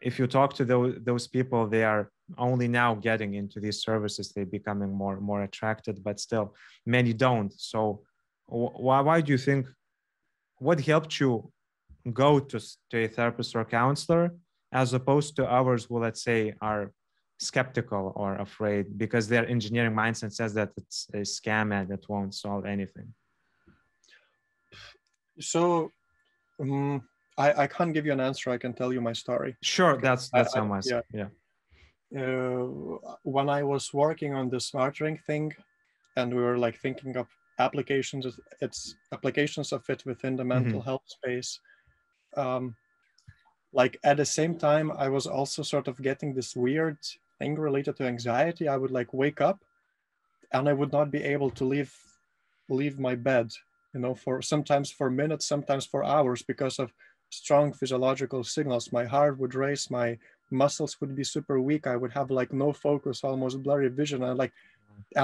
if you talk to those people, they are only now getting into these services, they're becoming more attracted, but still many don't. So why do you think, what helped you go to a therapist or counselor as opposed to others who, let's say, are skeptical or afraid because their engineering mindset says that it's a scam and it won't solve anything? So I can't give you an answer. I can tell you my story. Sure, that's how much. Yeah. When I was working on the smart ring thing, and we were like thinking of applications of it within the mental health space. Like at the same time, I was also sort of getting this weird thing related to anxiety. I would like wake up and I would not be able to leave leave my bed, you know, for sometimes for minutes, sometimes for hours, because of strong physiological signals. My heart would race, my muscles would be super weak. I would have like no focus, almost blurry vision, and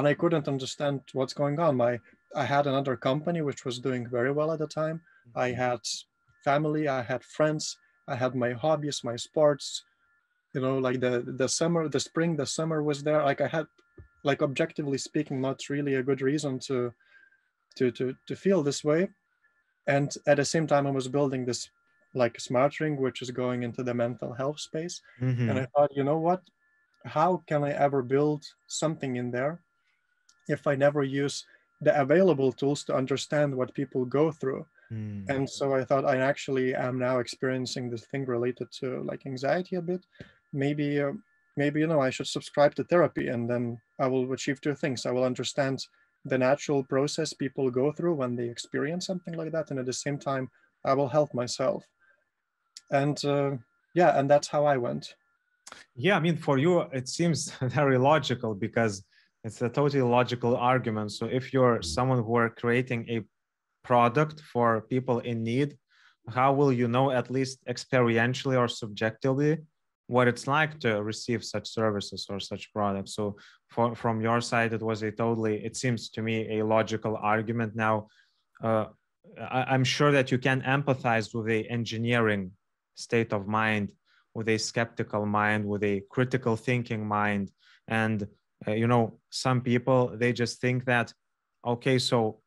I couldn't understand what's going on. I had another company which was doing very well at the time. I had family, I had friends, I had my hobbies, my sports, you know, like the summer, the spring, the summer was there. Like I had, like objectively speaking, not really a good reason to feel this way. And at the same time, I was building this like smart ring, which is going into the mental health space. And I thought, you know what? How can I ever build something in there if I never use the available tools to understand what people go through? And so I thought, I actually am now experiencing this thing related to like anxiety a bit. Maybe, maybe, you know, I should subscribe to therapy, and then I will achieve two things. I will understand the natural process people go through when they experience something like that. And at the same time, I will help myself. And yeah, and that's how I went. Yeah, I mean, for you, it seems very logical because it's a totally logical argument. So if you're someone who are creating a product for people in need, how will you know, at least experientially or subjectively, what it's like to receive such services or such products? So from your side, it was a totally, it seems to me, a logical argument. Now, I'm sure that you can empathize with the engineering state of mind, with a skeptical mind, with a critical thinking mind. And, you know, some people, they just think that, okay, so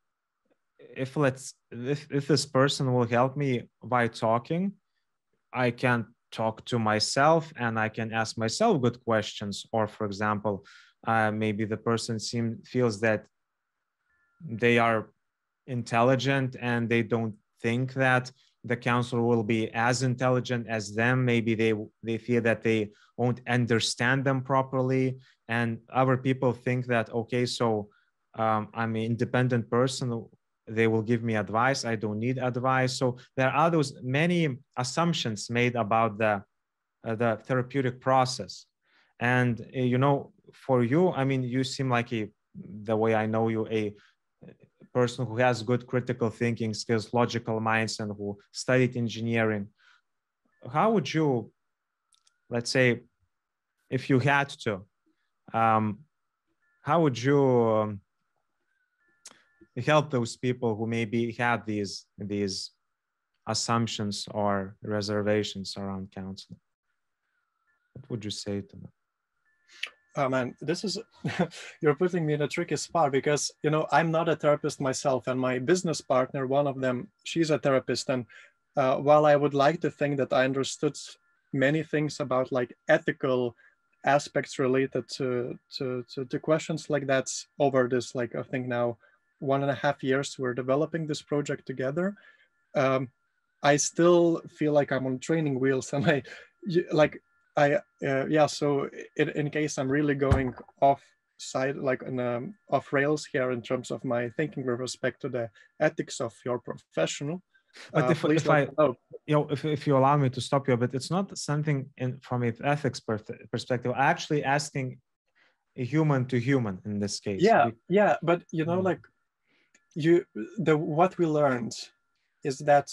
if this person will help me by talking, I can talk to myself and I can ask myself good questions. Or for example, maybe the person feels that they are intelligent and they don't think that the counselor will be as intelligent as them. Maybe they feel that they won't understand them properly. And other people think that, okay, so I'm an independent person, they will give me advice, I don't need advice. So there are those many assumptions made about the therapeutic process. And you know, for you, I mean, you seem like the way I know you, a person who has good critical thinking skills, logical minds, and who studied engineering. How would you, let's say, if you had to, how would you help those people who maybe had these assumptions or reservations around counseling? What would you say to them? Oh man, this is, you're putting me in a tricky spot because, you know, I'm not a therapist myself, and my business partner, one of them, she's a therapist. And while I would like to think that I understood many things about like ethical aspects related to questions like that over this, like, I think now 1.5 years we're developing this project together, I still feel like I'm on training wheels, and yeah, so in case I'm really going off side, like off rails here in terms of my thinking with respect to the ethics of your professional, but if you allow me to stop you, but it's not something from an ethics perspective, actually asking a human to human in this case. Yeah, but you know, like what we learned is that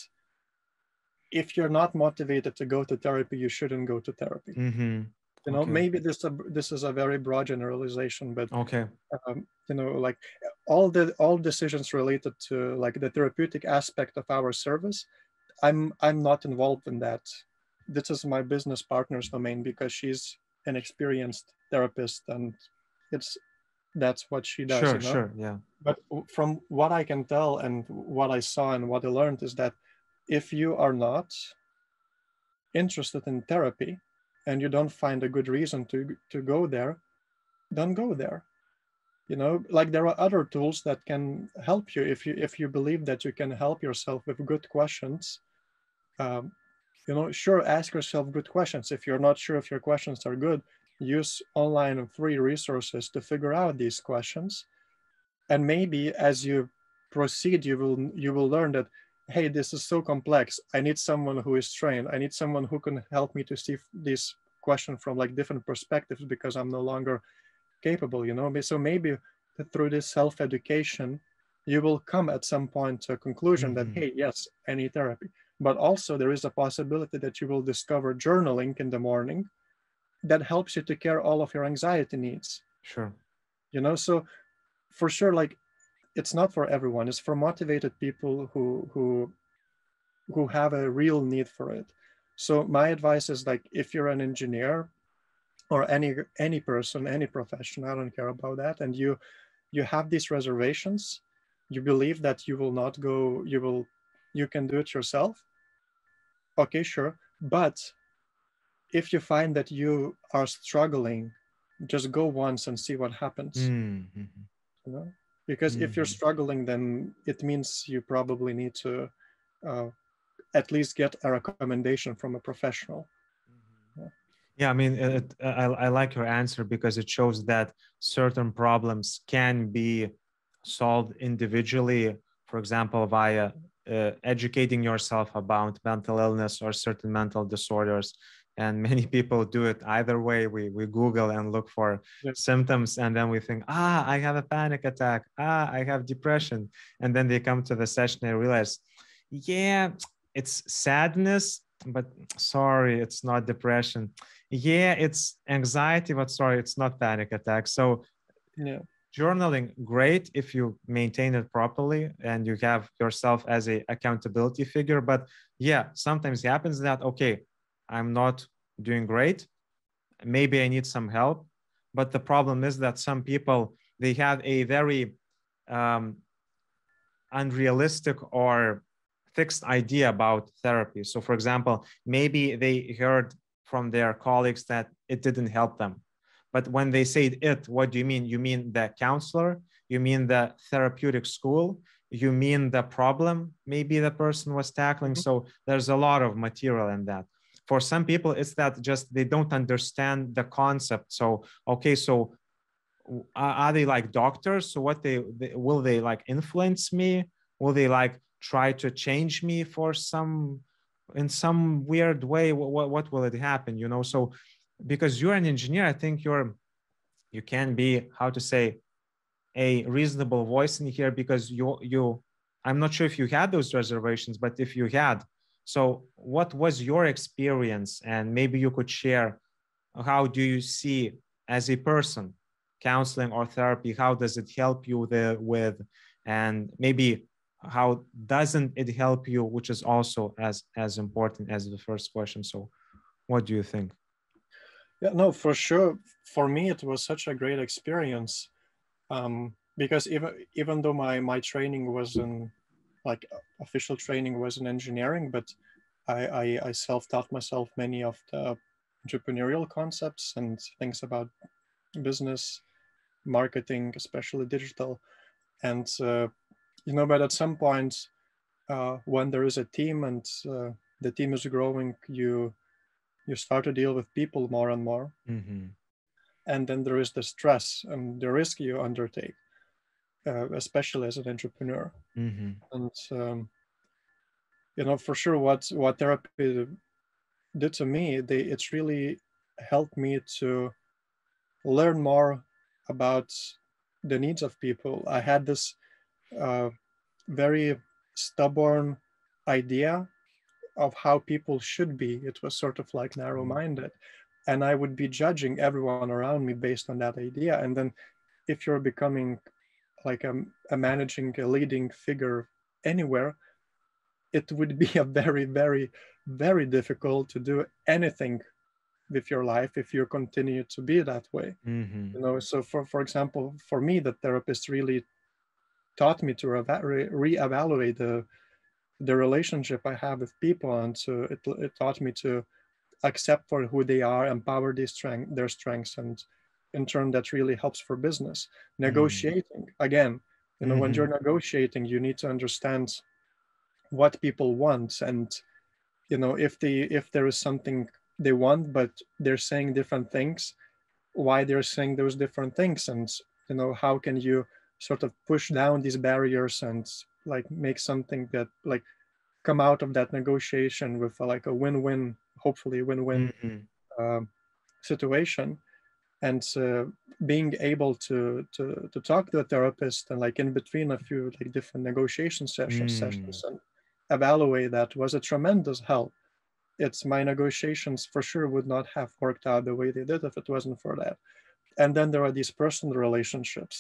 if you're not motivated to go to therapy, you shouldn't go to therapy. You know, maybe this is a very broad generalization, but you know, like all decisions related to like the therapeutic aspect of our service, I'm not involved in that. This is my business partner's domain because she's an experienced therapist, and that's what she does. Sure, you know? Sure, yeah. But from what I can tell and what I saw and what I learned is that if you are not interested in therapy and you don't find a good reason to go there, don't go there. You know, like there are other tools that can help you if you believe that you can help yourself with good questions. You know, sure, ask yourself good questions. If you're not sure if your questions are good, use online and free resources to figure out these questions. And maybe as you proceed, you will learn that, hey, this is so complex. I need someone who is trained. I need someone who can help me to see this question from like different perspectives because I'm no longer capable, you know. So maybe through this self-education, you will come at some point to a conclusion that, hey, yes, I need therapy. But also there is a possibility that you will discover journaling in the morning that helps you to care all of your anxiety needs. Sure. You know, so for sure, like, it's not for everyone. It's for motivated people who have a real need for it. So my advice is, like, if you're an engineer or any person, any profession, I don't care about that, and you have these reservations, you believe that you will not go, you can do it yourself. Okay, sure. But if you find that you are struggling, just go once and see what happens. You know? Because if you're struggling, then it means you probably need to at least get a recommendation from a professional. Yeah, I mean, I like your answer because it shows that certain problems can be solved individually, for example, via educating yourself about mental illness or certain mental disorders. And many people do it either way. We Google and look for symptoms, and then we think, I have a panic attack. I have depression. And then they come to the session and realize, yeah, it's sadness, but sorry, it's not depression. Yeah, it's anxiety, but sorry, it's not panic attack. So yeah, journaling, great if you maintain it properly and you have yourself as a accountability figure. But yeah, sometimes it happens that, okay, I'm not doing great. Maybe I need some help. But the problem is that some people, they have a very unrealistic or fixed idea about therapy. So for example, maybe they heard from their colleagues that it didn't help them. But when they say it, what do you mean? You mean the counselor? You mean the therapeutic school? You mean the problem maybe the person was tackling? So there's a lot of material in that. For some people, it's that just they don't understand the concept. So, okay, so are they like doctors? So what will they like influence me? Will they like try to change me for in some weird way? What will it happen? You know, so because you're an engineer, I think you can be, how to say, a reasonable voice in here, because I'm not sure if you had those reservations, but if you had, so what was your experience? And maybe you could share, how do you see as a person counseling or therapy? How does it help you with, and maybe how doesn't it help you, which is also as important as the first question. So what do you think? Yeah, no, for sure. For me, it was such a great experience, because even though my training was in, like, official training was in engineering, but I self-taught myself many of the entrepreneurial concepts and things about business, marketing, especially digital. And but at some point, when there is a team and the team is growing, you start to deal with people more and more. And then there is the stress and the risk you undertake, especially as an entrepreneur. And for sure, what therapy did to me, it's really helped me to learn more about the needs of people. I had this very stubborn idea of how people should be. It was sort of like narrow-minded, and I would be judging everyone around me based on that idea. And then if you're becoming like a managing, a leading figure anywhere, it would be a very, very, very difficult to do anything with your life if you continue to be that way. So for example, for me, the therapist really taught me to reevaluate the relationship I have with people, and so it taught me to accept for who they are, empower their strengths, and in turn that really helps for business. Negotiating, again, when you're negotiating, you need to understand what people want, and if there is something they want but they're saying different things, why they're saying those different things, and how can you sort of push down these barriers and like make something that like come out of that negotiation with like a win-win, hopefully win-win situation. and being able to talk to a therapist and like in between a few like different negotiation sessions and evaluate that was a tremendous help. It's my negotiations for sure would not have worked out the way they did if it wasn't for that. And then there are these personal relationships.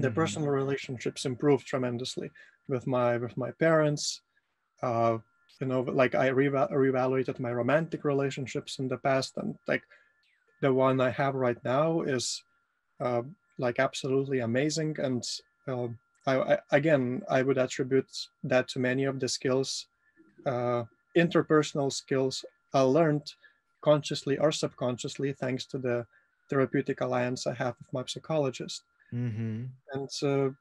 The personal relationships improved tremendously with my parents. You know, like I reevaluated my romantic relationships in the past, and like the one I have right now is like absolutely amazing. And again, I would attribute that to many of the skills, interpersonal skills I learned consciously or subconsciously thanks to the therapeutic alliance I have with my psychologist. And so,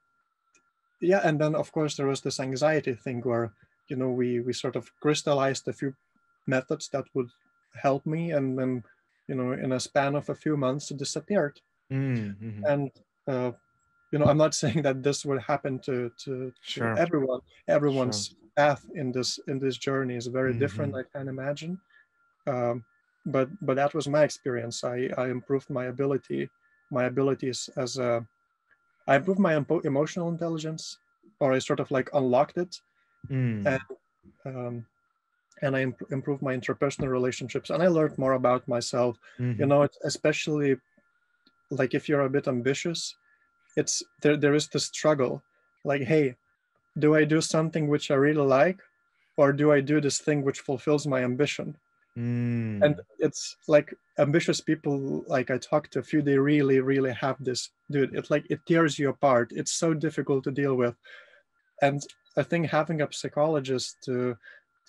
yeah, and then of course there was this anxiety thing where, you know, we sort of crystallized a few methods that would help me, and then, you know, in a span of a few months it disappeared. And you know, I'm not saying that this would happen to everyone. Everyone's path in this journey is very different, I can imagine. But that was my experience. I improved my abilities as a, I improved my emotional intelligence, or I sort of like unlocked it, and I improved my interpersonal relationships, and I learned more about myself. You know, especially like if you're a bit ambitious, it's there is this struggle, like, hey, do I do something which I really like, or do I do this thing which fulfills my ambition? And it's like ambitious people, like I talked to a few, they really have this, dude, it's like it tears you apart. It's so difficult to deal with. And I think having a psychologist to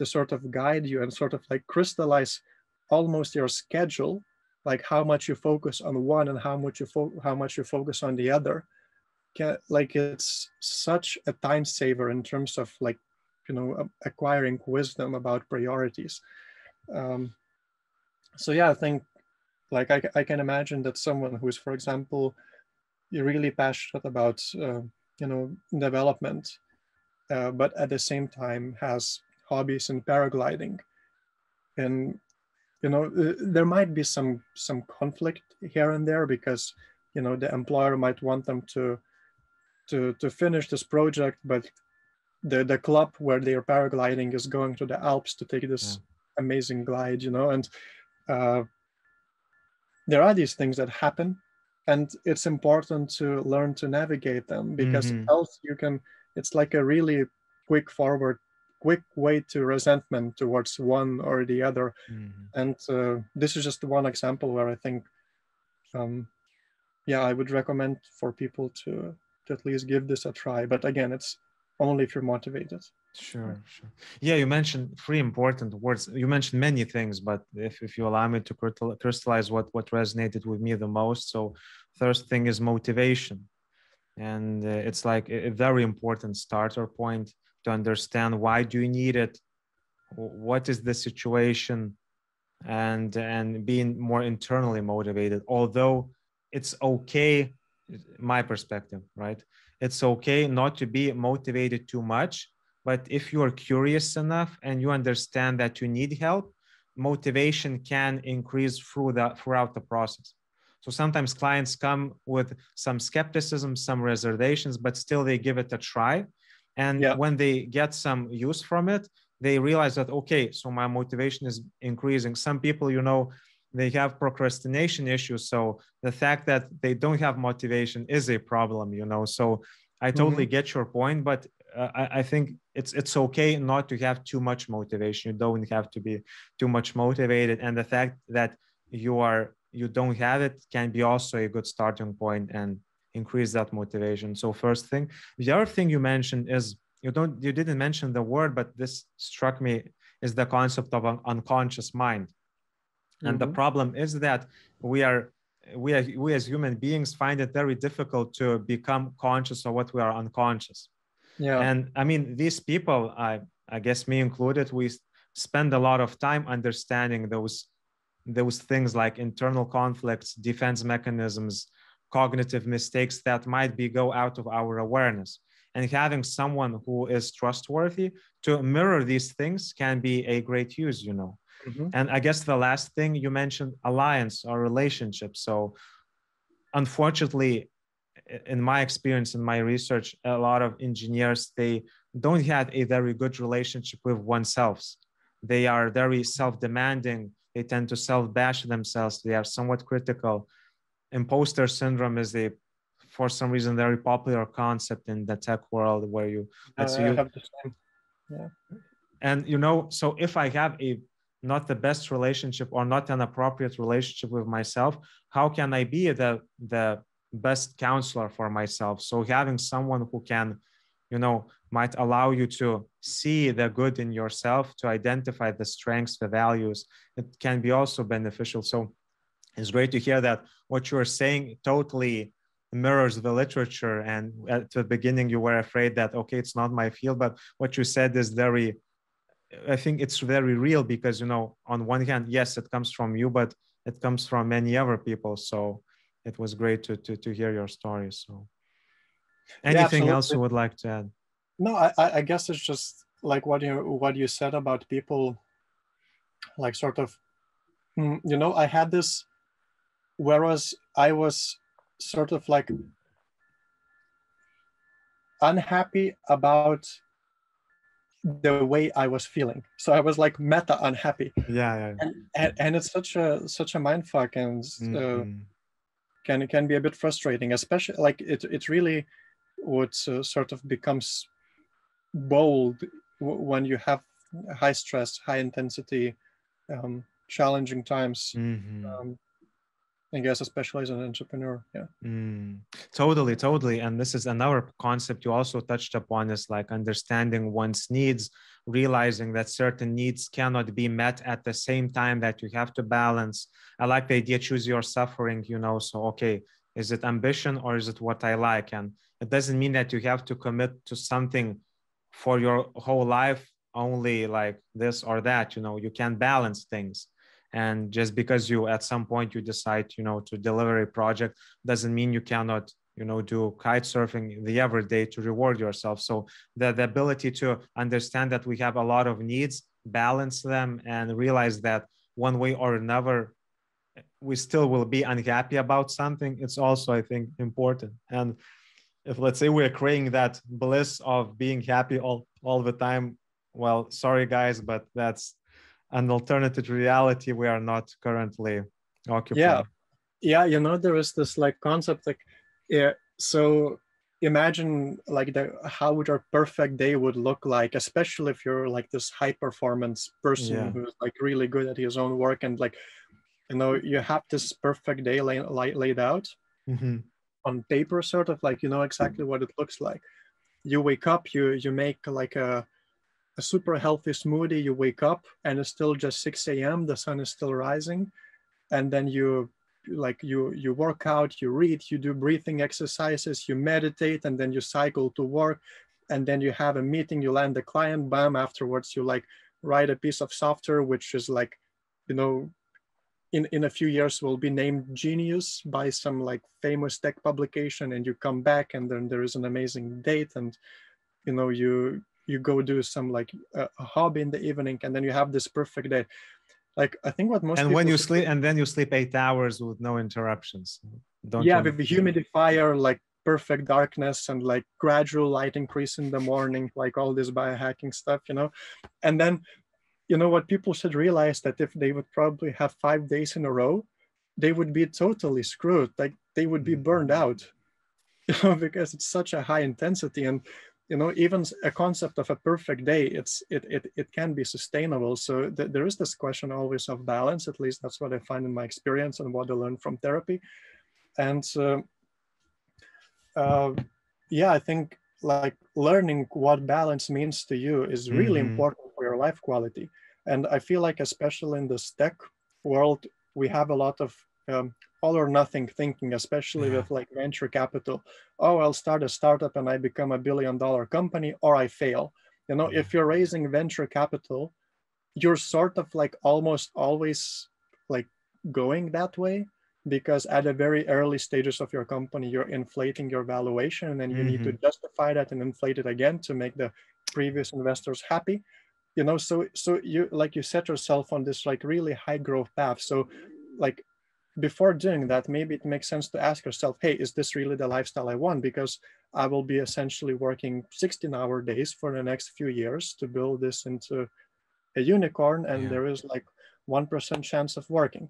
sort of guide you and sort of like crystallize almost your schedule, like how much you focus on one and how much you focus on the other, like it's such a time saver in terms of like, you know, acquiring wisdom about priorities. So yeah, I think like I can imagine that someone who is, for example, really passionate about you know, development, but at the same time has hobbies in paragliding, and you know, there might be some conflict here and there, because you know, the employer might want them to finish this project, but the club where they're paragliding is going to the Alps to take this amazing glide, you know, and there are these things that happen, and it's important to learn to navigate them, because else you can, it's like a really quick way to resentment towards one or the other. And this is just one example where I think yeah, I would recommend for people to at least give this a try, but again, it's only if you're motivated. Sure. Yeah, you mentioned three important words. You mentioned many things, but if you allow me to crystallize what resonated with me the most. So first thing is motivation. And it's like a very important starter point to understand why do you need it, what is the situation, and being more internally motivated. Although it's okay, my perspective, right? It's okay not to be motivated too much, but if you are curious enough and you understand that you need help, motivation can increase throughout the process. So sometimes clients come with some skepticism, some reservations, but still they give it a try. And when they get some use from it, they realize that, okay, so my motivation is increasing. Some people, you know, they have procrastination issues. So the fact that they don't have motivation is a problem, you know. So I totally get your point, but I think it's okay not to have too much motivation. You don't have to be too much motivated. And the fact that you don't have it can be also a good starting point and increase that motivation. So first thing. The other thing you mentioned is, you didn't mention the word, but this struck me, is the concept of an unconscious mind. And the problem is that we as human beings find it very difficult to become conscious of what we are unconscious. And I mean, these people, I guess me included, we spend a lot of time understanding those things like internal conflicts, defense mechanisms, cognitive mistakes that might go out of our awareness. And having someone who is trustworthy to mirror these things can be a great use, you know. And I guess the last thing you mentioned, alliance or relationship. So unfortunately, in my experience, in my research, a lot of engineers, they don't have a very good relationship with oneself. They are very self-demanding. They tend to self-bash themselves. They are somewhat critical. Imposter syndrome is for some reason, very popular concept in the tech world where you, I have the same. Yeah. And, so if I have not the best relationship or not an appropriate relationship with myself, how can I be the best counselor for myself? So having someone who can, might allow you to see the good in yourself, to identify the strengths, the values, it can be also beneficial. So it's great to hear that what you're saying totally mirrors the literature. And at the beginning, you were afraid that, okay, it's not my field, but what you said is I think it's very real because, on one hand, yes, it comes from you, but it comes from many other people. So it was great to hear your story. So anything else you would like to add? No, I guess it's just like what you said about people, like sort of, I had this, whereas I was sort of like unhappy about the way I was feeling. So I was like meta unhappy. Yeah. And it's such a mind fuck, and can be a bit frustrating, especially like it really would sort of becomes bold when you have high stress, high intensity, challenging times. I guess especially as an entrepreneur. Yeah. Totally. And this is another concept you also touched upon, is like understanding one's needs, realizing that certain needs cannot be met at the same time, that you have to balance. I like the idea, choose your suffering, so, okay, is it ambition or is it what I like? And it doesn't mean that you have to commit to something for your whole life, only like this or that, you can balance things. And just because you, at some point you decide, to deliver a project, doesn't mean you cannot, do kite surfing the other day to reward yourself. So the ability to understand that we have a lot of needs, balance them, and realize that one way or another, we still will be unhappy about something. It's also, I think, important. And if, let's say, we're creating that bliss of being happy all the time, well, sorry guys, but that's an alternative reality we are not currently occupying. Yeah, there is this like concept, like, so imagine like how would our perfect day would look like, especially if you're like this high performance person who's like really good at his own work, and like, you have this perfect day laid out on paper, sort of like, exactly what it looks like. You wake up, you make like a super healthy smoothie. You wake up and it's still just 6 a.m. The sun is still rising. And then you work out, you read, you do breathing exercises, you meditate, and then you cycle to work. And then you have a meeting, you land the client, bam, afterwards you like write a piece of software, which is like, in a few years will be named genius by some like famous tech publication. And you come back and then there is an amazing date, and you go do some like a hobby in the evening, and then you have this perfect day. Like, I think what most and when you sleep, and then you sleep 8 hours with no interruptions. With the humidifier, like perfect darkness and like gradual light increase in the morning, like all this biohacking stuff, and then what people should realize, that if they would probably have 5 days in a row, they would be totally screwed. Like, they would be burned out, because it's such a high intensity. And even a concept of a perfect day, it can be sustainable. So there is this question always of balance. At least that's what I find in my experience and what I learned from therapy. And I think like learning what balance means to you is really important for your life quality. And I feel like, especially in this tech world, we have a lot of all or nothing thinking, especially with like venture capital. Oh, I'll start a startup and I become $1 billion company, or I fail. If you're raising venture capital, you're sort of like almost always like going that way, because at the very early stages of your company, you're inflating your valuation, and then you need to justify that and inflate it again to make the previous investors happy. you know, so you, like, you set yourself on this like really high growth path. So like before doing that, maybe it makes sense to ask yourself, hey, is this really the lifestyle I want? Because I will be essentially working 16-hour days for the next few years to build this into a unicorn, and there is like 1% chance of working.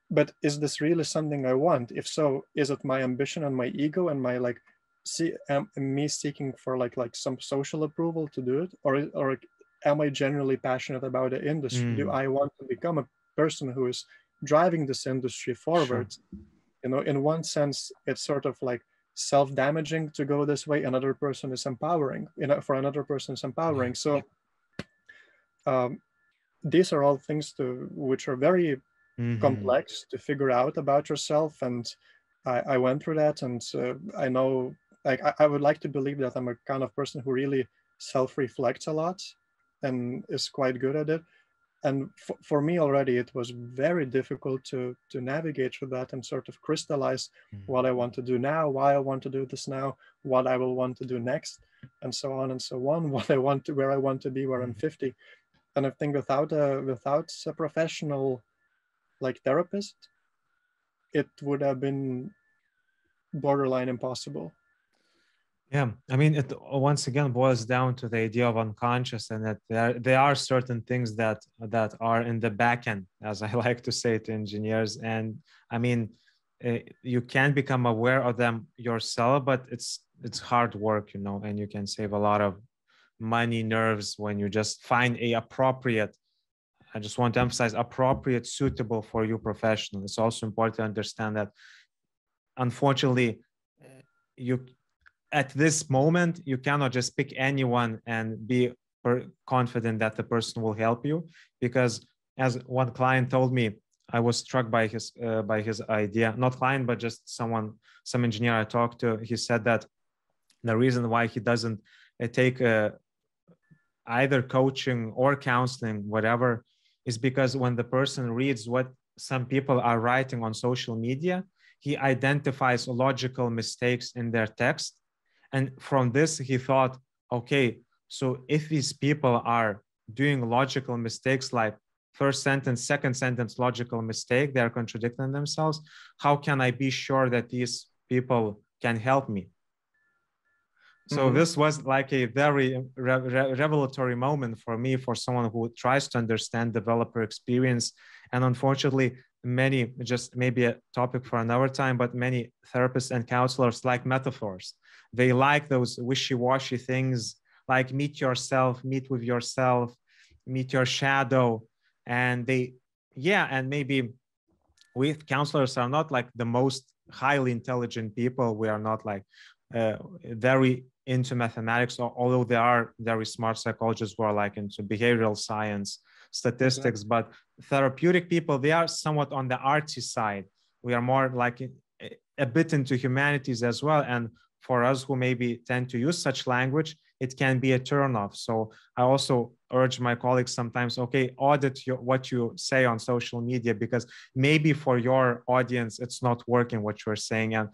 But is this really something I want? If so, is it my ambition and my ego and my like me seeking for like some social approval to do it, or am I generally passionate about the industry? Do I want to become a person who is driving this industry forward? Sure. You know, in one sense, it's sort of like self-damaging to go this way. Another person is empowering. You know, for another person is empowering. So these are all things which are very complex to figure out about yourself, and I went through that, and I know, like, I would like to believe that I'm a kind of person who really self-reflects a lot and is quite good at it. And for me already, it was very difficult to navigate through that and sort of crystallize what I want to do now, why I want to do this now, what I will want to do next, and so on and so on, what I want to, where I want to be, where I'm 50. And I think without a professional like therapist, it would have been borderline impossible. Yeah, I mean, it once again boils down to the idea of unconscious, and that there are certain things that are in the back end, as I like to say to engineers. And I mean, you can become aware of them yourself, but it's hard work, you know, and you can save a lot of money, nerves when you just find a appropriate. I just want to emphasize appropriate, suitable for you professional. It's also important to understand that, unfortunately, you at this moment, you cannot just pick anyone and be confident that the person will help you, because as one client told me, I was struck by his idea, not client, but just some engineer I talked to. He said that the reason why he doesn't take either coaching or counseling, whatever, is because when the person reads what some people are writing on social media, he identifies logical mistakes in their text. And from this, he thought, okay, so if these people are doing logical mistakes, like first sentence, second sentence, logical mistake, they're contradicting themselves, how can I be sure that these people can help me? So this was like a very revelatory moment for me, for someone who tries to understand developer experience. And unfortunately, many, just maybe a topic for another time, but many therapists and counselors like metaphors. They like those wishy-washy things, like meet yourself, meet with yourself, meet your shadow. And and maybe we counselors are not like the most highly intelligent people. We are not like very into mathematics, although there are very smart psychologists who are like into behavioral science, statistics, but therapeutic people, they are somewhat on the artsy side. We are more like a bit into humanities as well. And for us who maybe tend to use such language, it can be a turnoff. So I also urge my colleagues sometimes, okay, audit what you say on social media, because maybe for your audience, it's not working what you're saying. And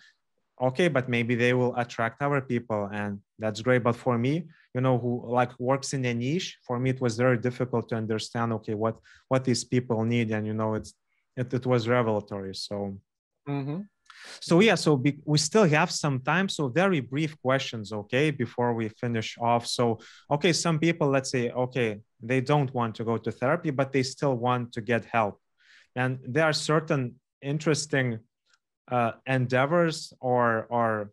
okay, but maybe they will attract our people, and that's great. But for me, you know, who like works in a niche, for me, it was very difficult to understand, okay, what these people need. And, you know, it was revelatory. So, so yeah, so we still have some time. So very brief questions, okay, before we finish off. So, okay, some people, let's say, okay, they don't want to go to therapy, but they still want to get help. And there are certain interesting endeavors or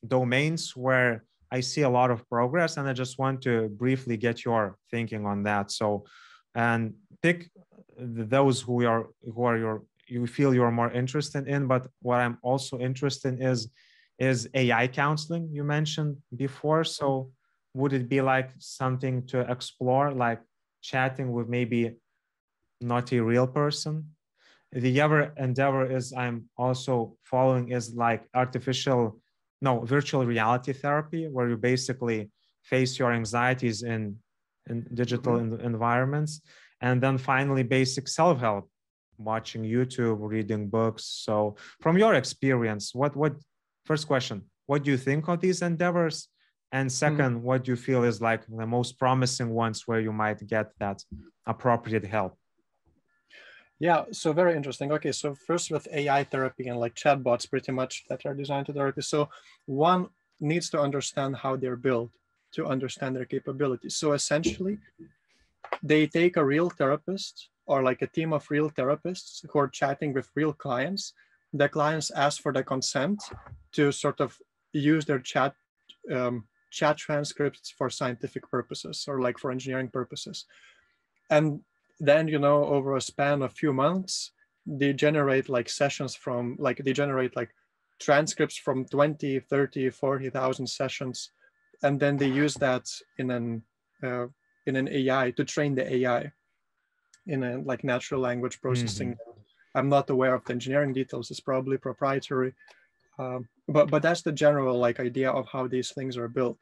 domains where I see a lot of progress, and I just want to briefly get your thinking on that. So, and pick those who you feel you're more interested in. But what I'm also interested in is AI counseling, you mentioned before. So would it be like something to explore, like chatting with maybe not a real person? The other endeavor is I'm also following is like virtual reality therapy, where you basically face your anxieties in digital environments. And then finally, basic self-help, watching YouTube, reading books. So from your experience, what first question, what do you think of these endeavors? And second, what do you feel is like the most promising ones where you might get that appropriate help? Yeah, so very interesting. Okay, so first with AI therapy and like chatbots pretty much that are designed to therapy. So one needs to understand how they're built to understand their capabilities. So essentially, they take a real therapist or like a team of real therapists who are chatting with real clients. The clients ask for the consent to sort of use their chat transcripts for scientific purposes or like for engineering purposes. And then, you know, over a span of few months, they generate like sessions from like, they generate like transcripts from 20, 30, 40,000 sessions. And then they use that in an AI to train the AI in a like natural language processing. I'm not aware of the engineering details. It's probably proprietary. But that's the general like idea of how these things are built.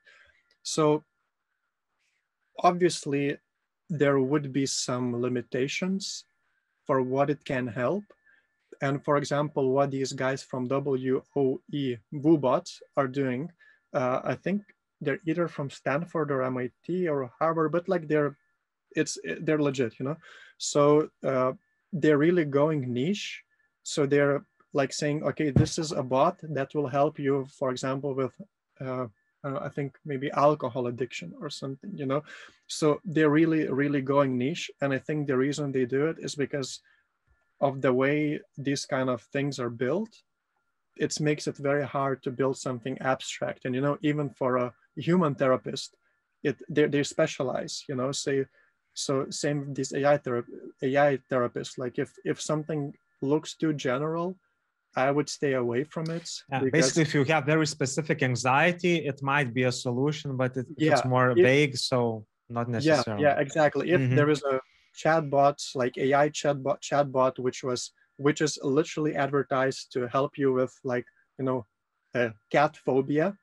So obviously, there would be some limitations for what it can help. And for example, what these guys from WOE are doing, I think they're either from Stanford or MIT or Harvard, but like they're legit, you know? So they're really going niche. So they're like saying, okay, this is a bot that will help you, for example, with I think maybe alcohol addiction or something, you know? So they're really, really going niche. And I think the reason they do it is because of the way these kind of things are built. It makes it very hard to build something abstract. And, you know, even for a human therapist, they specialize, you know, say, so same with these AI therapists, like if something looks too general, I would stay away from it. Basically, if you have very specific anxiety, it might be a solution, but if it's more vague, so not necessarily. Yeah, exactly. If there is a chatbot, like AI chatbot, which is literally advertised to help you with like, you know, cat phobia,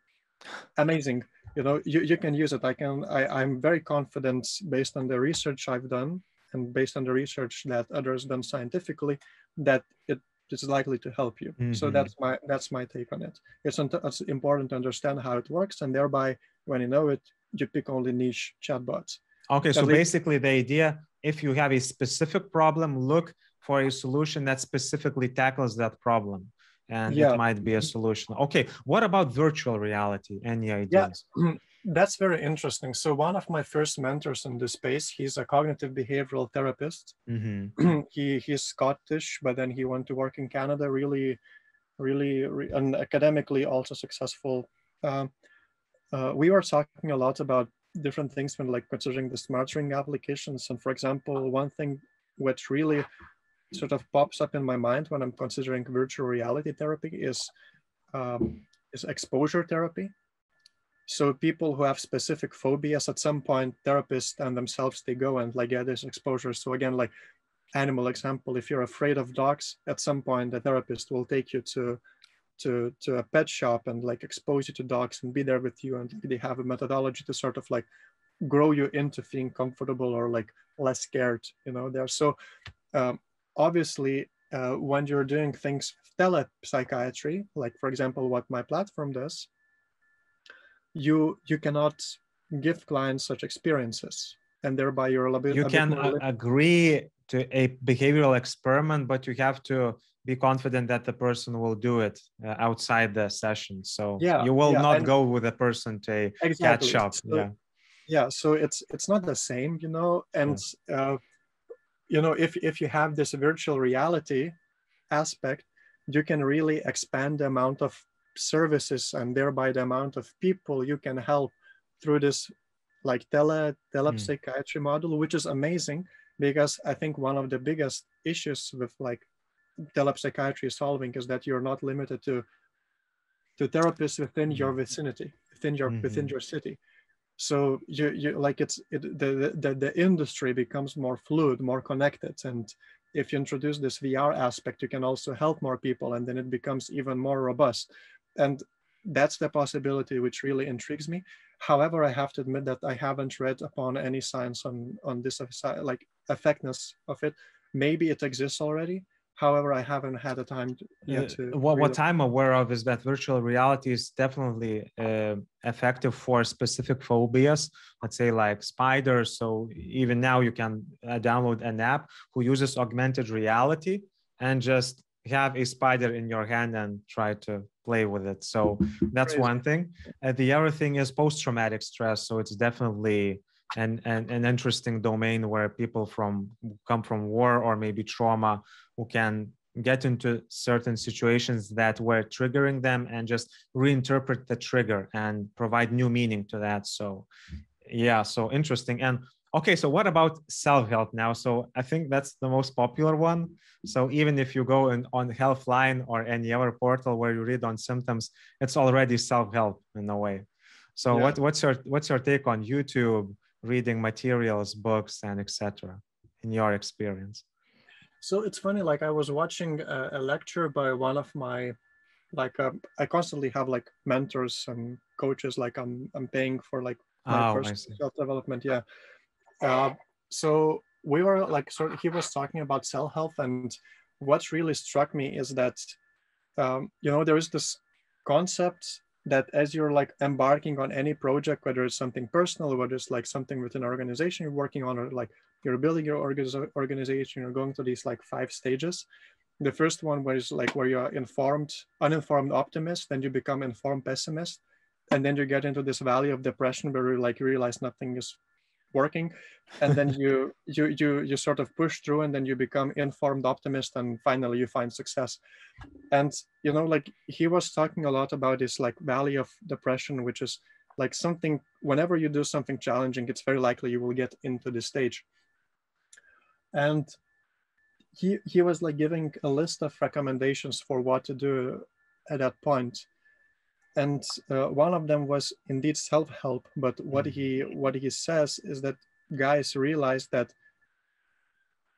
amazing. You know, you can use it. I'm very confident based on the research I've done and based on the research that others done scientifically, that it's likely to help you. So that's my take on it. It's important to understand how it works, and thereby, when you know it, you pick only niche chatbots. Okay, so basically the idea, if you have a specific problem, look for a solution that specifically tackles that problem, and it might be a solution. Okay, what about virtual reality? Any ideas? Yeah. That's very interesting. So one of my first mentors in this space, he's a cognitive behavioral therapist. He's Scottish, but then he went to work in Canada, really, and academically also successful. We were talking a lot about different things when like considering the smart ring applications. And for example, one thing which really sort of pops up in my mind when I'm considering virtual reality therapy is exposure therapy. So people who have specific phobias, at some point, therapists and themselves, they go and like get this exposure. So again, like animal example, if you're afraid of dogs, at some point, the therapist will take you to a pet shop and like expose you to dogs and be there with you. And they have a methodology to sort of like grow you into feeling comfortable or like less scared, you know, there. So obviously, when you're doing things with telepsychiatry, like for example, what my platform does, you cannot give clients such experiences, and thereby you're a bit. You can agree to a behavioral experiment, but you have to be confident that the person will do it outside the session. So you will not go with a person to a cat shop. So, so it's not the same, you know, and you know, if you have this virtual reality aspect, you can really expand the amount of services and thereby the amount of people you can help through this like telepsychiatry model, which is amazing, because I think one of the biggest issues with like telepsychiatry solving is that you're not limited to therapists within your vicinity, within your city. So you like the industry becomes more fluid, more connected, and if you introduce this VR aspect, you can also help more people, and then it becomes even more robust. And that's the possibility which really intrigues me. However, I have to admit that I haven't read upon any science on this like effectiveness of it. Maybe it exists already. However, I haven't had the time yet to what I'm aware of is that virtual reality is definitely effective for specific phobias, let's say like spiders. So even now you can download an app who uses augmented reality and just have a spider in your hand and try to play with it. So that's Crazy. one thing. The other thing is post-traumatic stress. So it's definitely an interesting domain where people come from war or maybe trauma who can get into certain situations that were triggering them and just reinterpret the trigger and provide new meaning to that. So yeah, so interesting. And okay, so what about self-help now? So I think that's the most popular one. So even if you go on Healthline or any other portal where you read on symptoms, it's already self-help in a way. So yeah. What's your take on YouTube, reading materials, books, and etc. in your experience? So it's funny, like I was watching a lecture by one of my, like I constantly have like mentors and coaches, like I'm paying for like my personal self-development. Yeah. So we were like, he was talking about self-help, and what really struck me is that, you know, there is this concept that as you're like embarking on any project, whether it's something personal, whether it's like something with an organization you're working on, or like you're building your organization, you're going through these like 5 stages. The first one was like where you're uninformed optimist, then you become informed pessimist, and then you get into this valley of depression where you like realize nothing is working, and then you sort of push through, and then you become informed optimist, and finally you find success. And you know, like he was talking a lot about this like valley of depression, which is like something, whenever you do something challenging, it's very likely you will get into this stage. And he was like giving a list of recommendations for what to do at that point. And one of them was indeed self-help. But what he says is that guys realize that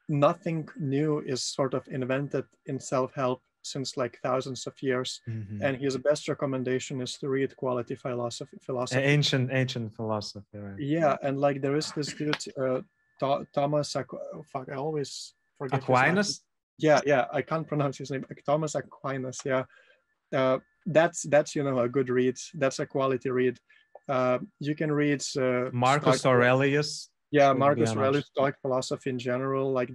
nothing new is sort of invented in self-help since like thousands of years. Mm-hmm. And his best recommendation is to read quality philosophy. Ancient philosophy, right? Yeah, and like there is this dude, Thomas, I always forget. Aquinas? Yeah, I can't pronounce his name. Thomas Aquinas, yeah. That's you know, a good read. That's a quality read. You can read Marcus Aurelius. Yeah, Marcus Aurelius, Stoic philosophy in general. Like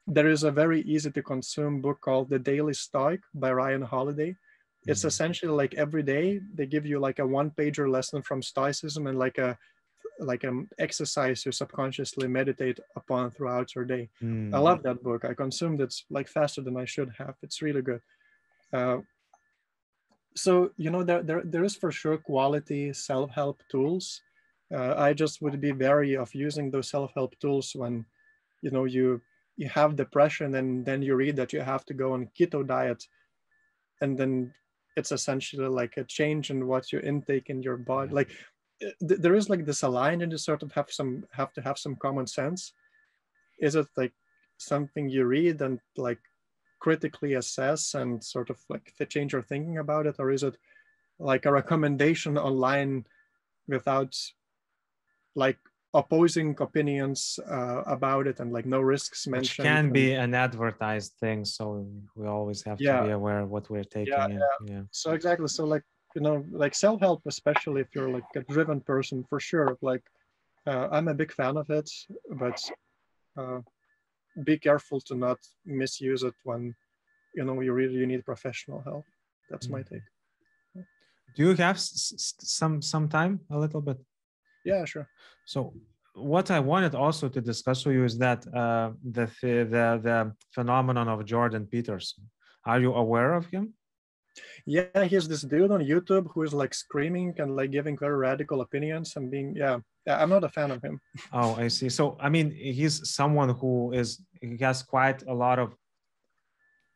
there is a very easy to consume book called The Daily Stoic by Ryan Holiday. It's essentially like every day they give you like a 1-pager lesson from Stoicism and like an exercise you subconsciously meditate upon throughout your day. I love that book. I consumed it like faster than I should have. It's really good. So, you know, there is for sure quality self-help tools. I just would be wary of using those self-help tools when, you know, you have depression and then you read that you have to go on keto diet, and then it's essentially like a change in what you intake in your body. Like there is like this line, and you sort of have to have some common sense. Is it like something you read and like critically assess and sort of like to change your thinking about it, or is it like a recommendation online without like opposing opinions about it and like no risks mentioned? Which can be an advertised thing, so we always have to be aware of what we're taking in. Yeah. So exactly. So like, you know, like self-help, especially if you're like a driven person, for sure. Like I'm a big fan of it, but be careful to not misuse it when, you know, you really need professional help. That's my take. Do you have some time, a little bit? Yeah, sure. So what I wanted also to discuss with you is that the phenomenon of Jordan Peterson. Are you aware of him? Yeah, he's this dude on YouTube who is like screaming and like giving very radical opinions and being, yeah, I'm not a fan of him. Oh, I see. So, I mean, he's someone who has quite a lot of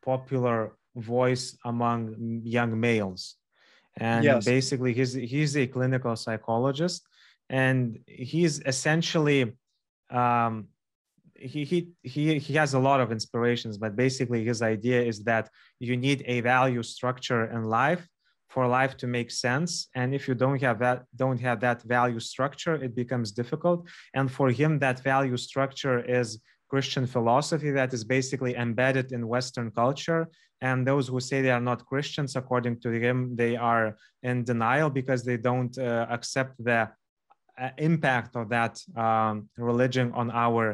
popular voice among young males. And basically he's a clinical psychologist, and he's essentially, he has a lot of inspirations, but basically his idea is that you need a value structure in life for life to make sense. And if you don't have that value structure, it becomes difficult. And for him, that value structure is Christian philosophy that is basically embedded in Western culture. And those who say they are not Christians, according to him, they are in denial because they don't accept the impact of that religion on our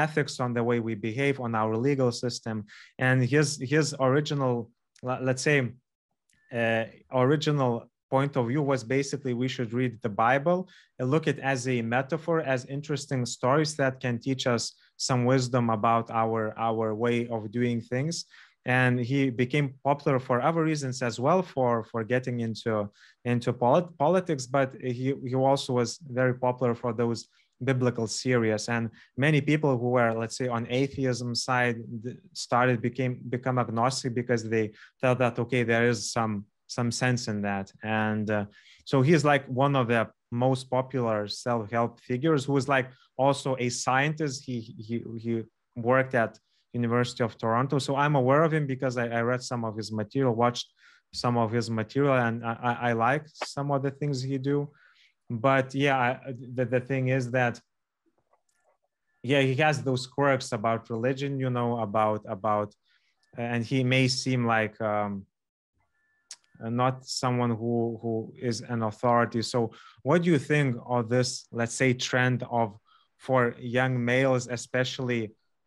ethics, on the way we behave, on our legal system. And his original, let's say, original point of view was basically we should read the Bible and look at it as a metaphor, as interesting stories that can teach us some wisdom about our way of doing things. And he became popular for other reasons as well, for getting into politics, but he also was very popular for those biblical series. And many people who were, let's say, on atheism side started become agnostic because they felt that, okay, there is some sense in that. And so he's like one of the most popular self-help figures, who was like also a scientist. He worked at University of Toronto. So I'm aware of him because I read some of his material, watched some of his material, and I like some of the things he do. But yeah, the thing is that, yeah, he has those quirks about religion, you know, about and he may seem like not someone who is an authority. So what do you think of this, let's say, trend of, for young males especially,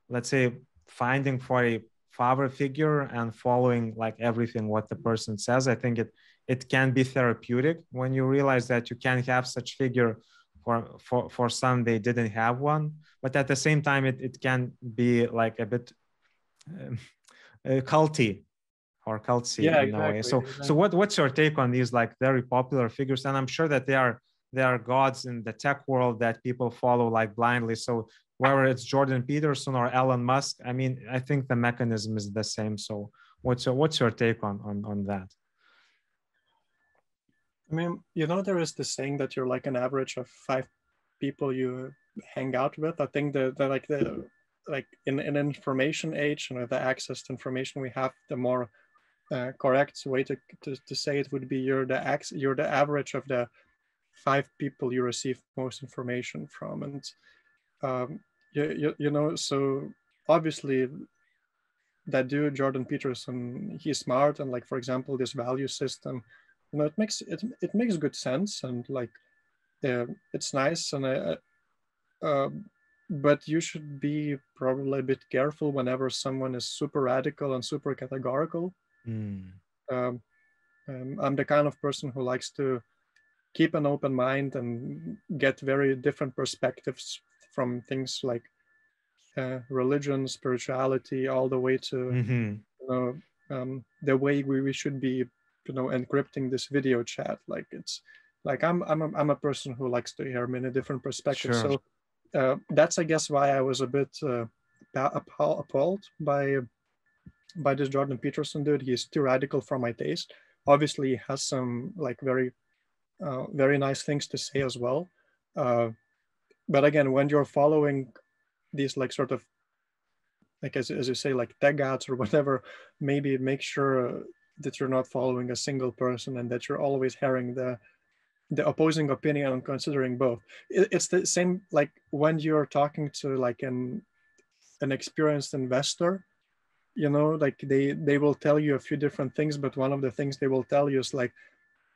let's say, finding for a father figure and following like everything what the person says? I think it can be therapeutic when you realize that you can have such figure. For some, they didn't have one, but at the same time, it can be like a bit culty or culty, Yeah, in a way. exactly. So what's your take on these like very popular figures? And I'm sure that they are gods in the tech world that people follow like blindly. So whether it's Jordan Peterson or Elon Musk, I mean, I think the mechanism is the same. So what's your take on that? I mean, you know, there is this saying that you're like an average of 5 people you hang out with. I think that like in an information age, and with the access to information we have, the more correct way to say it would be you're the average of the 5 people you receive most information from. And you know, so obviously that dude Jordan Peterson, he's smart, and like, for example, this value system, you know, it makes good sense, and like it's nice, and but you should be probably a bit careful whenever someone is super radical and super categorical. I'm the kind of person who likes to keep an open mind and get very different perspectives from things like religion, spirituality, all the way to you know, the way we should be, you know, encrypting this video chat. Like, it's like I'm a person who likes to hear many different perspectives. Sure. So that's, I guess, why I was a bit appalled by this Jordan Peterson dude. He's too radical for my taste. Obviously, he has some like very nice things to say as well. But again, when you're following these like sort of like as you say, like tech gods or whatever, maybe make sure that you're not following a single person, and that you're always hearing the opposing opinion and considering both. It's the same like when you're talking to like an experienced investor, you know, like they will tell you a few different things, but one of the things they will tell you is like,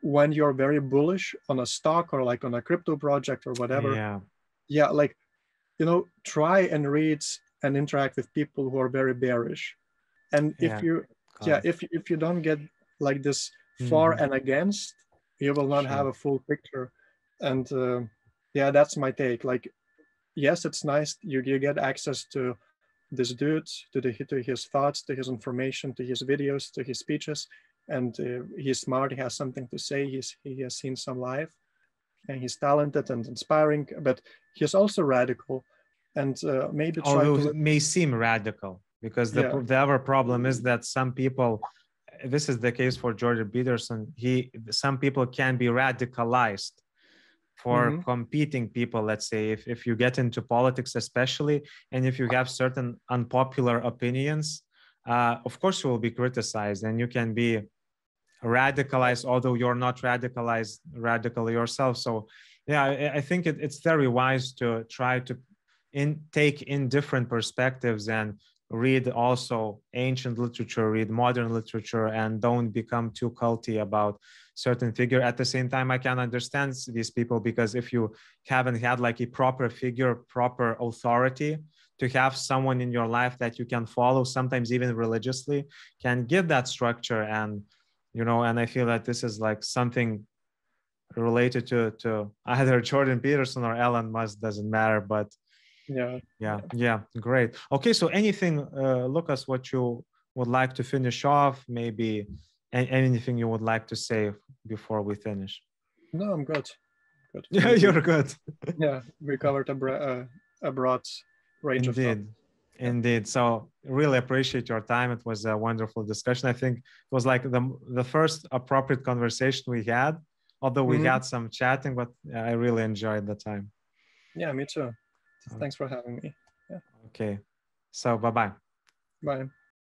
when you're very bullish on a stock or like on a crypto project or whatever, yeah, like, you know, try and read and interact with people who are very bearish. And if you don't get like this for and against, you will not have a full picture. And yeah, that's my take. Like, yes, it's nice you get access to this dude, to his thoughts, to his information, to his videos, to his speeches, and he's smart. He has something to say. He has seen some life, and he's talented and inspiring. But he's also radical, and maybe try although to. It may seem radical, because the other problem is that some people, this is the case for Jordan Peterson, some people can be radicalized for competing people. Let's say if you get into politics especially, and if you have certain unpopular opinions, of course you will be criticized, and you can be radicalized, although you're not radical yourself. So yeah, I think it's very wise to try to take in different perspectives and read also ancient literature, read modern literature, and don't become too culty about certain figure. At the same time, I can understand these people, because if you haven't had like a proper figure, proper authority, to have someone in your life that you can follow, sometimes even religiously, can give that structure. And, you know, and I feel that this is like something related to either Jordan Peterson or Elon Musk, doesn't matter, but yeah, great. Okay, so anything, Lukas, what you would like to finish off, maybe anything you would like to say before we finish? No, I'm good. Yeah, you're good. Yeah, we covered a broad range of stuff. Indeed. So really appreciate your time. It was a wonderful discussion. I think it was like the first appropriate conversation we had, although we had some chatting, but I really enjoyed the time. Yeah, me too. Thanks for having me. Yeah. Okay. So bye-bye. Bye.